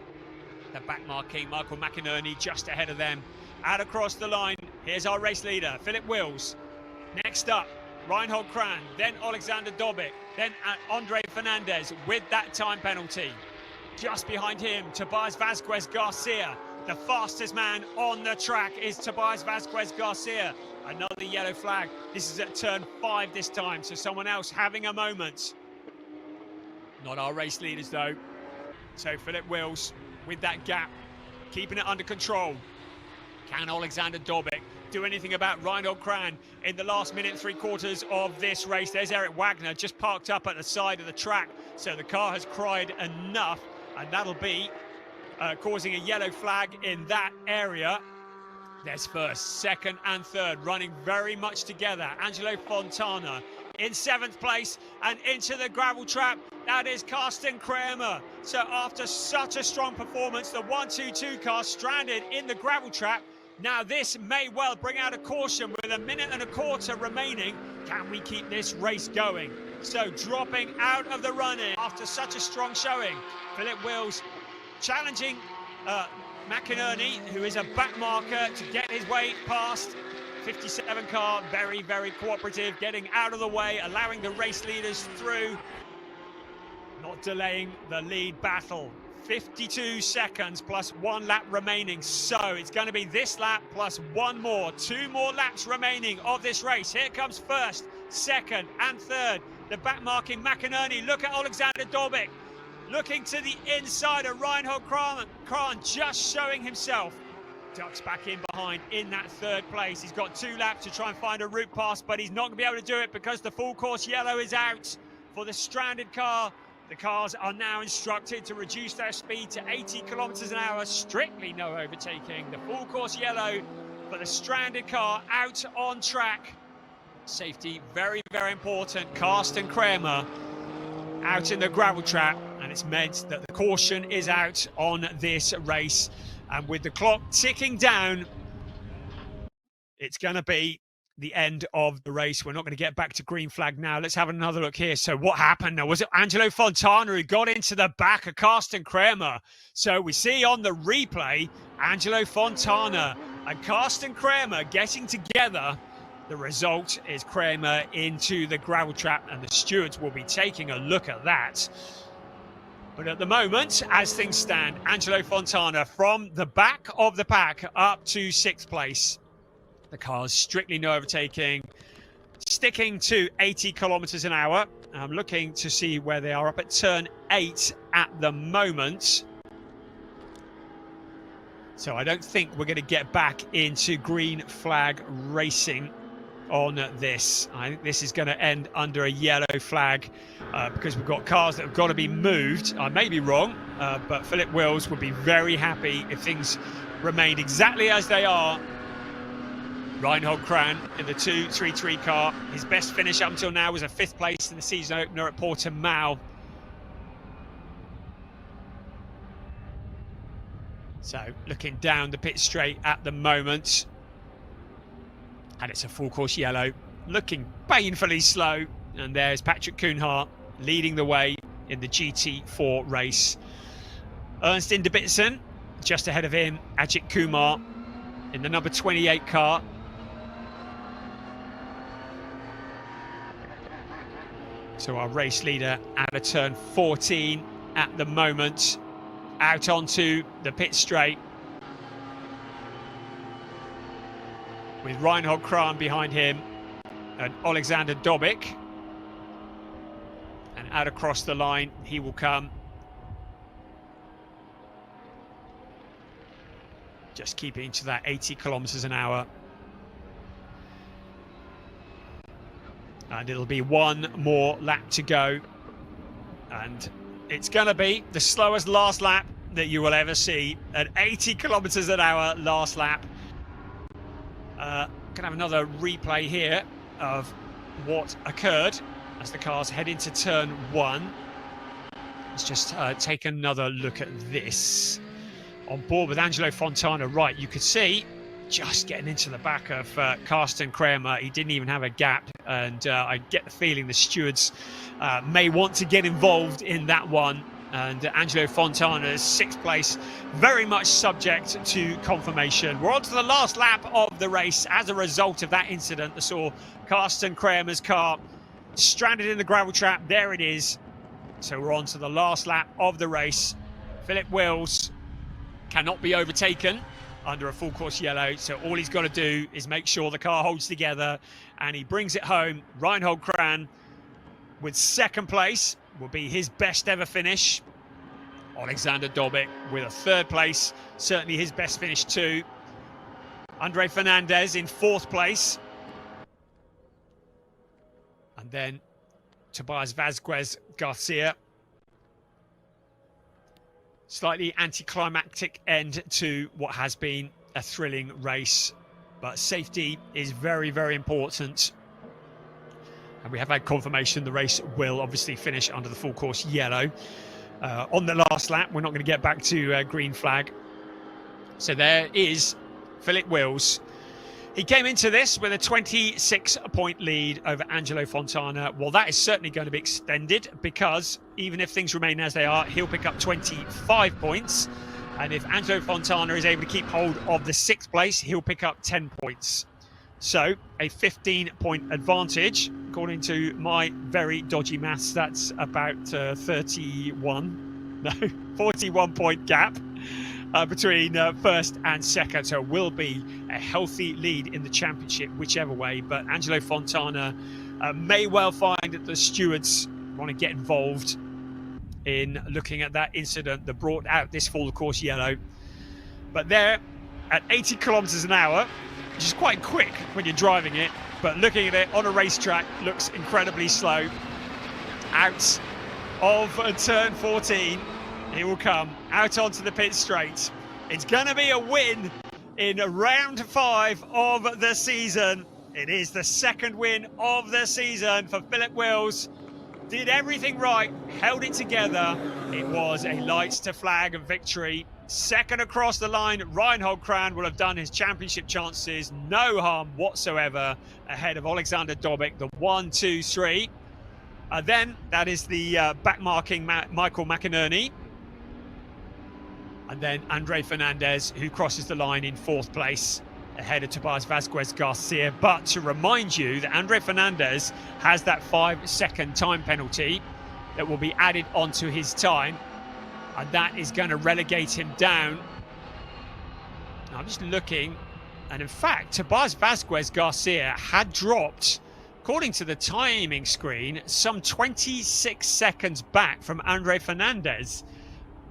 [SPEAKER 4] The back marking Michael McInerney just ahead of them. Out across the line, here's our race leader, Philippe Wills. Next up, Reinhold Kran, then Alexander Dobik, then Andre Fernandez with that time penalty. Just behind him, Tobias Vasquez Garcia. The fastest man on the track is Tobias Vasquez Garcia. Another yellow flag. This is at turn 5 this time, so someone else having a moment. Not our race leaders though. So Philippe Wills with that gap, keeping it under control. Can Alexander Dobik do anything about Reinhold Kran in the last minute 3/4 of this race? There's Eric Wagner just parked up at the side of the track, so the car has cried enough, and that'll be causing a yellow flag in that area. There's first, second and third running very much together. Angelo Fontana in 7th place and into the gravel trap. That is Karsten Kramer. So after such a strong performance, the 1-2-2 car stranded in the gravel trap. Now this may well bring out a caution with 1.25 minutes remaining. Can we keep this race going? So dropping out of the running after such a strong showing. Philippe Wills challenging McInerney, who is a back marker, to get his way past. 57 car, very, very cooperative, getting out of the way, allowing the race leaders through, not delaying the lead battle. 52 seconds plus 1 lap remaining, so it's going to be this lap plus 1 more. 2 more laps remaining of this race. Here comes first, second and third. The back marking McInerney. Look at Alexander Dobik. Looking to the inside of Reinhold Kran just showing himself. Ducks back in behind in that 3rd place. He's got 2 laps to try and find a route past, but he's not going to be able to do it because the full course yellow is out for the stranded car. The cars are now instructed to reduce their speed to 80 kilometers an hour, strictly no overtaking. The full course yellow for the stranded car out on track. Safety very, very important. Karsten Kramer out in the gravel trap, and it's meant that the caution is out on this race. And with the clock ticking down, it's going to be the end of the race. We're not going to get back to green flag now. Let's have another look here. So what happened now? Was it Angelo Fontana who got into the back of Karsten Kramer? So we see on the replay, Angelo Fontana and Karsten Kramer getting together. The result is Kramer into the gravel trap, and the stewards will be taking a look at that. But at the moment, as things stand, Angelo Fontana from the back of the pack up to 6th place. The car's strictly no overtaking, sticking to 80 kilometers an hour. I'm looking to see where they are up at turn 8 at the moment. So I don't think we're going to get back into green flag racing on this. I think this is going to end under a yellow flag because we've got cars that have got to be moved. I may be wrong, but Philippe Wills would be very happy if things remained exactly as they are. Reinhold Kran in the 2-3-3 car. His best finish up until now was a 5th place in the season opener at Portimao. So looking down the pit straight at the moment, and it's a full course yellow, looking painfully slow. And there's Patrick Coonhart leading the way in the GT4 race. Ernst Inderbitsen just ahead of him, Ajithkumar in the number 28 car. So our race leader out of turn 14 at the moment, out onto the pit straight with Reinhold Kran behind him and Alexander Dobik. And out across the line he will come. Just keeping to that 80 kilometers an hour. And it'll be one more lap to go. And it's going to be the slowest last lap that you will ever see. At 80 kilometers an hour last lap. Going to have another replay here of what occurred as the cars head into turn 1. Let's just take another look at this. On board with Angelo Fontana, right, you could see just getting into the back of Karsten Kramer. He didn't even have a gap, and I get the feeling the stewards may want to get involved in that one. And Angelo Fontana's 6th place, very much subject to confirmation. We're on to the last lap of the race as a result of that incident that saw Karsten Kramer's car stranded in the gravel trap. There it is. So we're on to the last lap of the race. Philip Wills cannot be overtaken under a full course yellow, so all he's got to do is make sure the car holds together, and he brings it home. Reinhold Kran with 2nd place will be his best ever finish. Alexander Dobik with a 3rd place, certainly his best finish too. Andre Fernandez in 4th place, and then Tobias Vazquez Garcia. Slightly anticlimactic end to what has been a thrilling race, but safety is very, very important. And we have had confirmation the race will obviously finish under the full course yellow. On the last lap, we're not going to get back to green flag. So there is Philip Wills. He came into this with a 26-point lead over Angelo Fontana. Well, that is certainly going to be extended, because even if things remain as they are, he'll pick up 25 points. And if Angelo Fontana is able to keep hold of the 6th place, he'll pick up 10 points. So a 15-point advantage. According to my very dodgy maths, that's about 41-point gap between 1st and 2nd. So it will be a healthy lead in the championship whichever way. But Angelo Fontana may well find that the stewards want to get involved in looking at that incident that brought out this full course yellow. But there, at 80 kilometers an hour, which is quite quick when you're driving it, but looking at it on a racetrack looks incredibly slow. Out of turn 14, he will come out onto the pit straight. It's going to be a win in round 5 of the season. It is the 2nd win of the season for Philip Wills. Did everything right, held it together. It was a lights to flag victory. 2nd across the line, Reinhold Kran will have done his championship chances no harm whatsoever, ahead of Alexander Dobik, the 1, 2, 3. Then that is the backmarking Michael McInerney. And then Andre Fernandez, who crosses the line in 4th place, ahead of Tobias Vazquez Garcia. But to remind you that Andre Fernandez has that 5-second time penalty that will be added onto his time, and that is going to relegate him down. Now, I'm just looking, and in fact, Tobias Vazquez Garcia had dropped, according to the timing screen, some 26 seconds back from Andre Fernandez.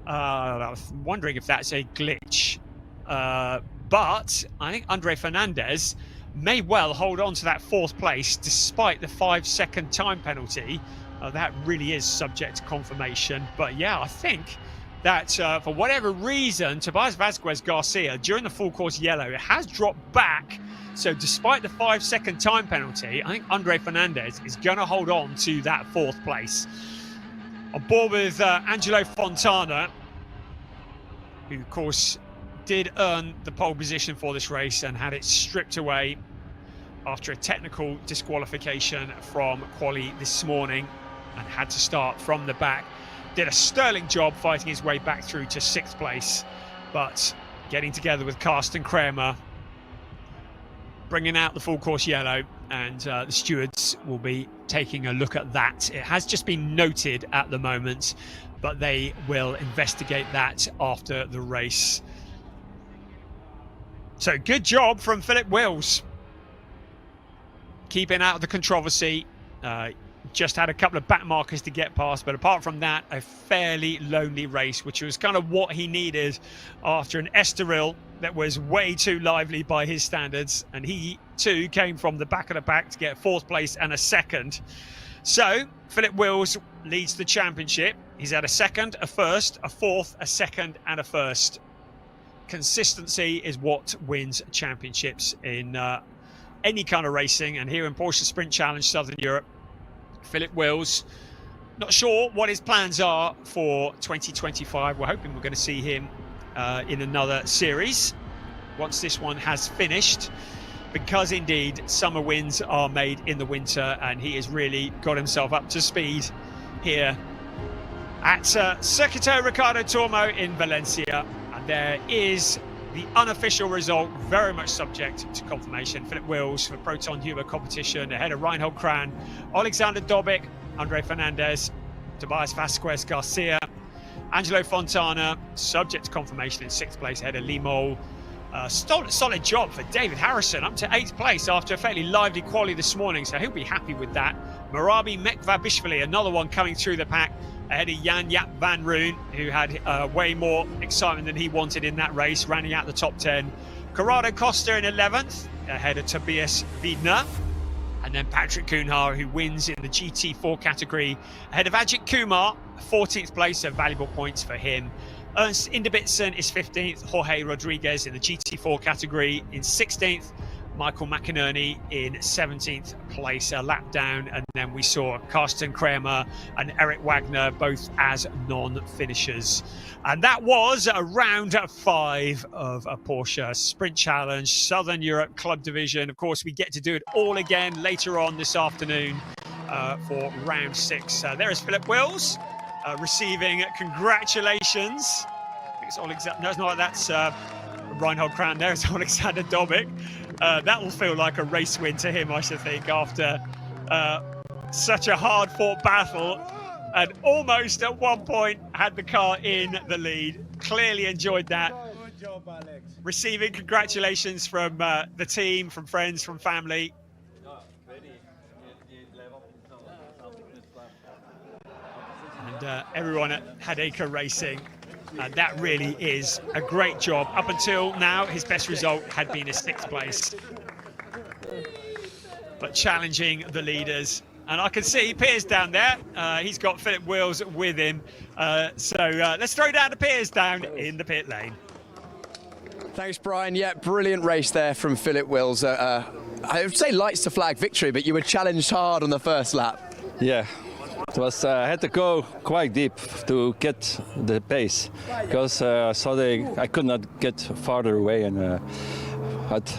[SPEAKER 4] I was wondering if that's a glitch. But I think Andre Fernandez may well hold on to that 4th place despite the 5-second time penalty. That really is subject to confirmation. But yeah, I think that for whatever reason, Tobias Vazquez Garcia, during the full course yellow, has dropped back. So despite the 5-second time penalty, I think Andre Fernandez is going to hold on to that 4th place. On board with Angelo Fontana, who of course did earn the pole position for this race and had it stripped away after a technical disqualification from quali this morning and had to start from the back. Did a sterling job fighting his way back through to 6th place, but getting together with Karsten Kramer, bringing out the full course yellow, and the stewards will be taking a look at that. It has just been noted at the moment, but they will investigate that after the race. So good job from Philip Wills, keeping out of the controversy. Just had a couple of back markers to get past, but apart from that, a fairly lonely race, which was kind of what he needed after an Estoril that was way too lively by his standards, and he too came from the back of the pack to get 4th place and a 2nd. So Philip Wills leads the championship. He's had a 2nd, a 1st, a 4th, a 2nd and a 1st. Consistency is what wins championships in any kind of racing, and here in Porsche Sprint Challenge Southern Europe, Philip Wills, not sure what his plans are for 2025. We're hoping we're going to see him in another series once this one has finished, because indeed summer wins are made in the winter, and he has really got himself up to speed here at Circuito Ricardo Tormo in Valencia. And there is the unofficial result, very much subject to confirmation. Philip Wills for Proton Huber competition ahead of Reinhold Kran, Alexander Dobic, Andre Fernandez, Tobias Vasquez Garcia, Angelo Fontana, subject to confirmation in 6th place ahead of Limol. Solid job for David Harrison, up to 8th place after a fairly lively quali this morning, so he'll be happy with that. Marabi Mekvabishvili, another one coming through the pack ahead of Jan Jaap van Roon, who had way more excitement than he wanted in that race, rounding out the top 10. Corrado Costa in 11th ahead of Tobias Wiedner, and then Patrick Kuhnhar, who wins in the GT4 category ahead of Ajithkumar, 14th place, so valuable points for him. Ernst Inderbitzen is 15th, Jorge Rodriguez in the GT4 category in 16th, Michael McInerney in 17th place, a lap down, and then we saw Karsten Kramer and Eric Wagner both as non-finishers. And that was round 5 of a Porsche Sprint Challenge Southern Europe Club Division. Of course, we get to do it all again later on this afternoon for round 6. There is Philip Wills receiving congratulations. I think it's Alexander. No, it's not. That's Reinhold Kran. There's Alexander Dobic. That will feel like a race win to him, I should think, after such a hard-fought battle, and almost at one point had the car in the lead. Clearly enjoyed that.
[SPEAKER 11] Good job, Alex.
[SPEAKER 4] Receiving congratulations from the team, from friends, from family. And everyone at Hadeka Racing. That really is a great job. Up until now, his best result had been a 6th place. But challenging the leaders. And I can see Piers down there. He's got Philip Wills with him. So let's throw down to Piers down in the pit lane.
[SPEAKER 6] Thanks, Brian. Yeah, brilliant race there from Philip Wills. I would say lights to flag victory, but you were challenged hard on the first lap.
[SPEAKER 5] Yeah. It was I had to go quite deep to get the pace, because I could not get farther away, and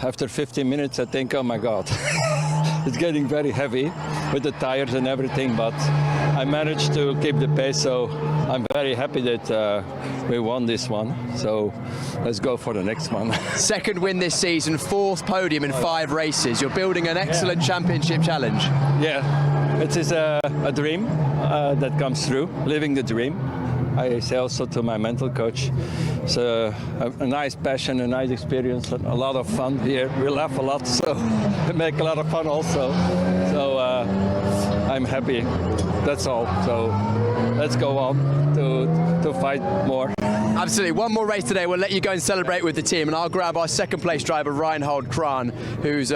[SPEAKER 5] after 15 minutes I think, oh my god, it's getting very heavy with the tires and everything, but I managed to keep the pace, so I'm very happy that we won this one. So let's go for the next one.
[SPEAKER 6] 2nd win this season, 4th podium in 5 races. You're building an excellent championship challenge.
[SPEAKER 5] Yeah. It is a dream that comes through, living the dream. I say also to my mental coach, it's a nice passion, a nice experience, a lot of fun here. We laugh a lot, so we make a lot of fun also. So I'm happy, that's all. So let's go on to fight more.
[SPEAKER 6] Absolutely. One more race today. We'll let you go and celebrate with the team, and I'll grab our 2nd place driver, Reinhold Kran, who's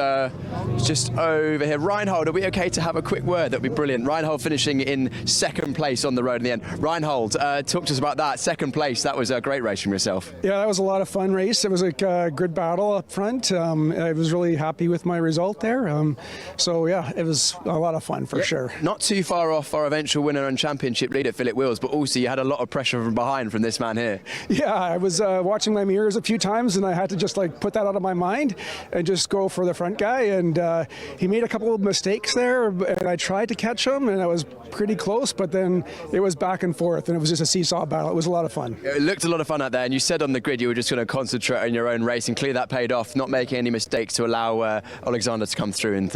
[SPEAKER 6] just over here. Reinhold, are we okay to have a quick word? That'd be brilliant. Reinhold finishing in 2nd place on the road in the end. Reinhold, talk to us about that. 2nd place, that was a great race from yourself.
[SPEAKER 12] Yeah, that was a lot of fun race. It was a good battle up front. I was really happy with my result there. So yeah, it was a lot of fun for sure.
[SPEAKER 6] Not too far off our eventual winner and championship leader, Philip Wills, but also you had a lot of pressure from behind from this man here.
[SPEAKER 12] Yeah, I was watching my mirrors a few times, and I had to just like put that out of my mind and just go for the front guy. And he made a couple of mistakes there, and I tried to catch him, and I was pretty close, but then it was back and forth, and it was just a seesaw battle. It was a lot of fun.
[SPEAKER 6] It looked a lot of fun out there, and you said on the grid you were just going to concentrate on your own race, and clearly that paid off, not making any mistakes to allow Alexander to come through in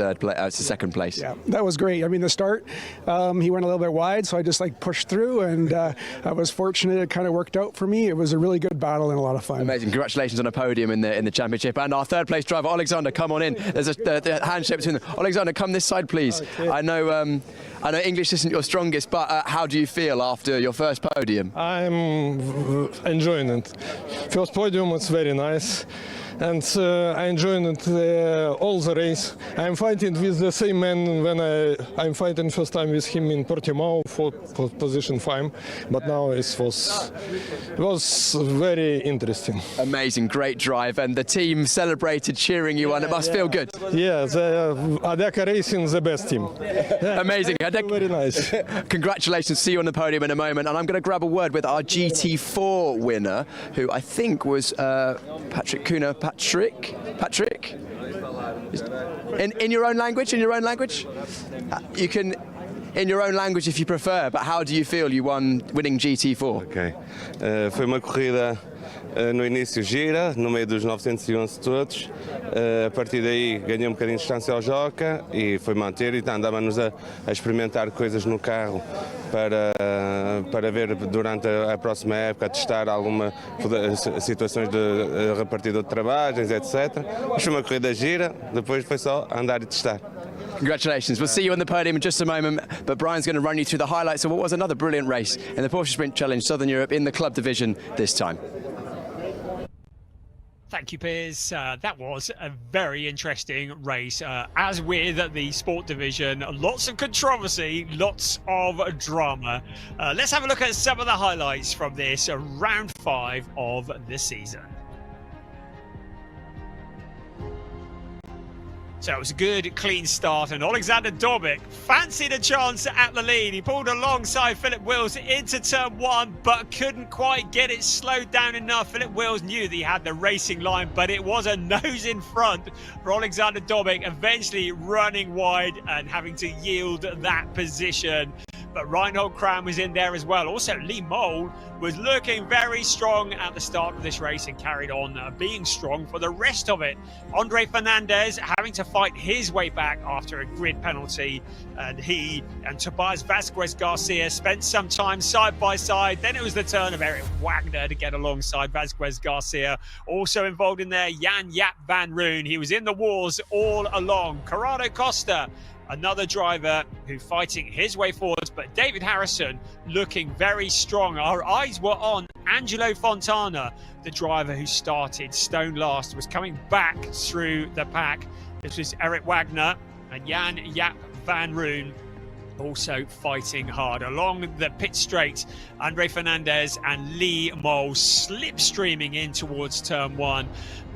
[SPEAKER 6] second place.
[SPEAKER 12] Yeah, that was great. I mean, the start, he went a little bit wide, so I just like pushed through, and I was fortunate. It kind of worked out for me. It was a really good battle and a lot of fun.
[SPEAKER 6] Amazing. Congratulations on a podium in the championship. And our third place driver, Alexander, come on in. There's the handshake between them. Alexander, come this side, please. Okay. I know English isn't your strongest, but how do you feel after your first podium?
[SPEAKER 11] I'm enjoying it. First podium was very nice. And I enjoyed it all the race. I'm fighting with the same man when I'm fighting first time with him in Portimao for position 5, but now it was very interesting.
[SPEAKER 6] Amazing, great drive, and the team celebrated, cheering you on. It must feel good.
[SPEAKER 11] Yeah, Adeka Racing, the best team.
[SPEAKER 6] Amazing,
[SPEAKER 11] very nice.
[SPEAKER 6] Congratulations, see you on the podium in a moment, and I'm going to grab a word with our GT4 winner, who I think was Patrick Kuna. Patrick? In your own language? You can, in your own language if you prefer, but how do you feel you winning GT4?
[SPEAKER 13] Ok. Foi uma corrida no início gira, no meio dos 911 todos. A partir daí ganhei bocadinho de distância ao Joca e foi manter, e andávamos a experimentar coisas no carro para ver durante a próxima época, testar algumas situações de repartidor de travagens, etc. Mas foi uma corrida gira, depois foi só andar e testar.
[SPEAKER 6] Congratulations. We'll see you on the podium in just a moment, but Brian's going to run you through the highlights of what was another brilliant race in the Porsche Sprint Challenge Southern Europe in the club division this time.
[SPEAKER 4] Thank you, Piers. That was a very interesting race. As with the sport division, lots of controversy, lots of drama. Let's have a look at some of the highlights from this round 5 of the season. So it was a good, clean start, and Alexander Dobic fancied a chance at the lead. He pulled alongside Philip Wills into turn 1, but couldn't quite get it slowed down enough. Philip Wills knew that he had the racing line, but it was a nose in front for Alexander Dobic, eventually running wide and having to yield that position. But Reinhold Kram was in there as well. Also, Lee Mole was looking very strong at the start of this race and carried on being strong for the rest of it. Andre Fernandez having to fight his way back after a grid penalty, and he and Tobias Vasquez Garcia spent some time side by side. Then it was the turn of Eric Wagner to get alongside Vasquez Garcia. Also involved in there, Jan Jaap van Roon. He was in the wars all along. Corrado Costa, another driver who fighting his way forwards, but David Harrison looking very strong. Our eyes were on Angelo Fontana, the driver who started stone last, was coming back through the pack. This was Eric Wagner and Jan Jaap van Roon also fighting hard. Along the pit straight, Andre Fernandez and Lee Mole slipstreaming in towards turn 1.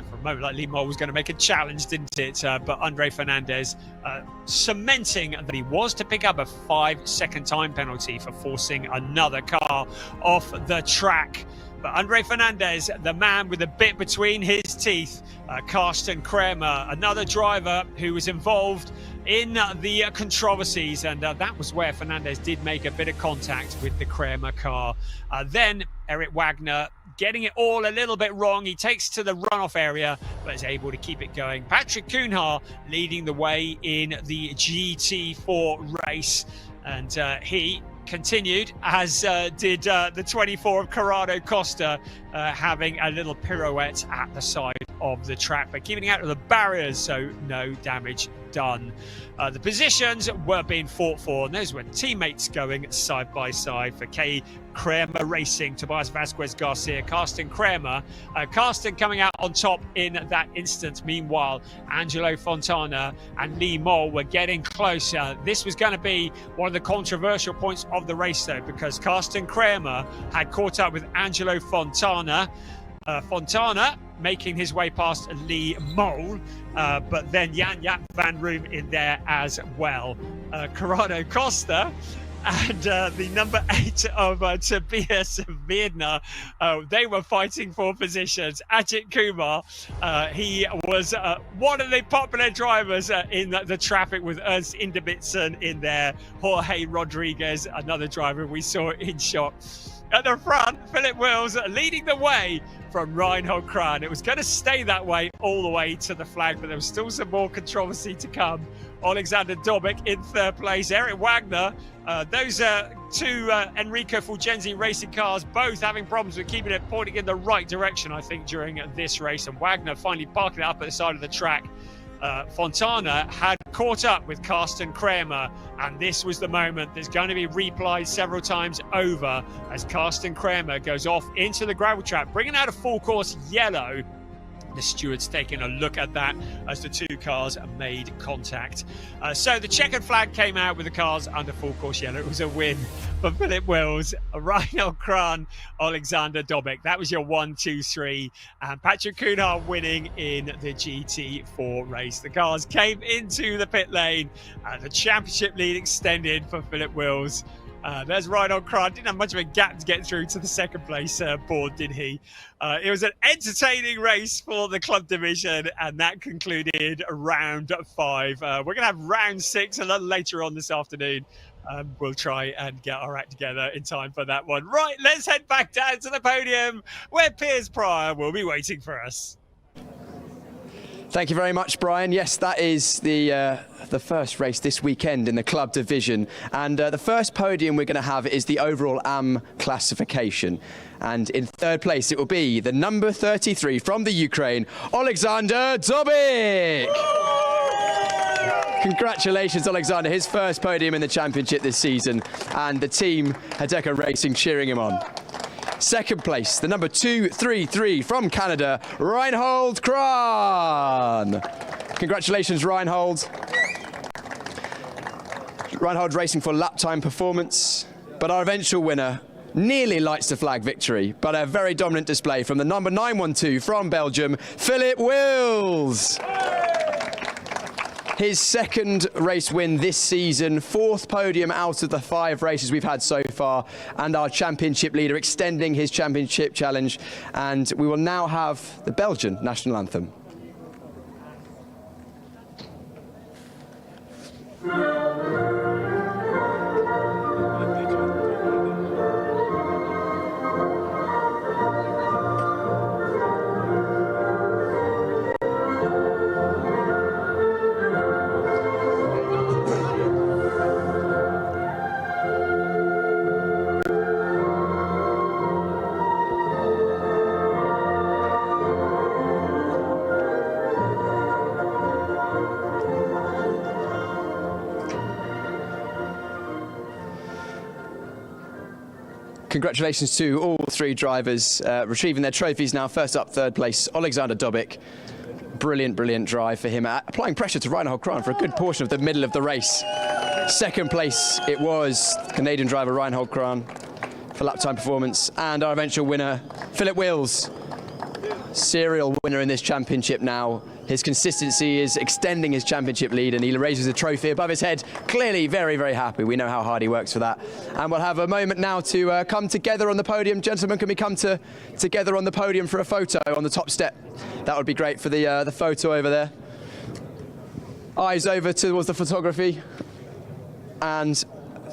[SPEAKER 4] For a moment, like Lee Mole was going to make a challenge, didn't it? But Andre Fernandez cementing that he was to pick up a 5-second time penalty for forcing another car off the track. But Andre Fernandez, the man with the bit between his teeth, Karsten Kramer, another driver who was involved in the controversies, and that was where Fernandez did make a bit of contact with the Kramer car. Then Eric Wagner getting it all a little bit wrong. He takes to the runoff area, but is able to keep it going. Patrick Kuhnhaar leading the way in the GT4 race, and he continued, as did the 24 of Corrado Costa, having a little pirouette at the side of the track, but keeping out of the barriers, so no damage done. The positions were being fought for, and those were teammates going side by side for K. Kramer Racing, Tobias Vasquez Garcia, Karsten Kramer. Karsten coming out on top in that instance. Meanwhile, Angelo Fontana and Lee Mole were getting closer. This was going to be one of the controversial points of the race, though, because Karsten Kramer had caught up with Angelo Fontana. Fontana making his way past Lee Mole, but then Jan Jaap van Roon in there as well. Corrado Costa and the number 8 of Tobias Viedner. They were fighting for positions. Ajithkumar, he was one of the popular drivers in the traffic with Ernst Inderbitzen in there. Jorge Rodriguez, another driver we saw in shot. At the front, Philip Wills leading the way from Reinhold Kran. It was going to stay that way all the way to the flag, but there was still some more controversy to come. Alexander Dobik in third place. Eric Wagner, those two Enrico Fulgenzi racing cars, both having problems with keeping it pointing in the right direction, I think, during this race. And Wagner finally parking it up at the side of the track. Fontana had caught up with Carsten Kramer, and this was the moment that's going to be replayed several times over as Carsten Kramer goes off into the gravel trap, bringing out a full course yellow. The stewards taking a look at that as the two cars made contact. So the checkered flag came out with the cars under full course yellow. It was a win for Philip Wills, Reinhold Kran, Alexander Dobik. That was your 1, 2, 3. And Patrick Kuhnhard winning in the GT4 race. The cars came into the pit lane. The championship lead extended for Philip Wills. There's Reinhold Kran. Didn't have much of a gap to get through to the second place board, did he? It was an entertaining race for the club division, and that concluded round 5. We're going to have round 6 a little later on this afternoon. We'll try and get our act together in time for that one. Right, let's head back down to the podium where Piers Pryor will be waiting for us.
[SPEAKER 6] Thank you very much, Brian. Yes, that is the first race this weekend in the club division. And the first podium we're going to have is the overall AM classification. And in third place, it will be the number 33 from the Ukraine, Alexander Dobik. Congratulations, Alexander. His first podium in the championship this season. And the team, Hideko Racing, cheering him on. Second place, the number 233 from Canada, Reinhold Kran. Congratulations, Reinhold. Reinhold racing for lap time performance, but our eventual winner nearly lights the flag victory, but a very dominant display from the number 912 from Belgium, Philip Wills. His second race win this season, 4th podium out of the 5 races we've had so far, and our championship leader extending his championship challenge. And we will now have the Belgian national anthem. Congratulations to all 3 drivers retrieving their trophies now. First up, third place, Alexander Dobik. Brilliant, brilliant drive for him, applying pressure to Reinhold Kran for a good portion of the middle of the race. Second place, it was Canadian driver Reinhold Kran for lap time performance. And our eventual winner, Philip Wills, serial winner in this championship now. His consistency is extending his championship lead, and he raises the trophy above his head. Clearly very, very happy. We know how hard he works for that. And we'll have a moment now to come together on the podium. Gentlemen, can we come together on the podium for a photo on the top step? That would be great for the photo over there. Eyes over towards the photography. And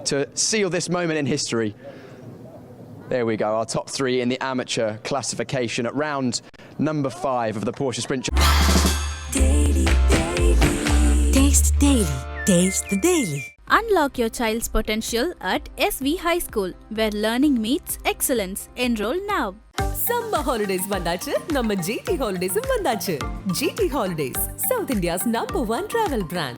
[SPEAKER 6] to seal this moment in history, there we go, our top 3 in the amateur classification at round number 5 of the Porsche Sprint.
[SPEAKER 1] Daily. Taste Daily. Taste the Daily.
[SPEAKER 2] Unlock your child's potential at SV High School, where learning meets excellence. Enroll now.
[SPEAKER 3] Summer holidays vandachu, நம்ம GT Holidays vandachu. GT Holidays, South India's #1 travel brand.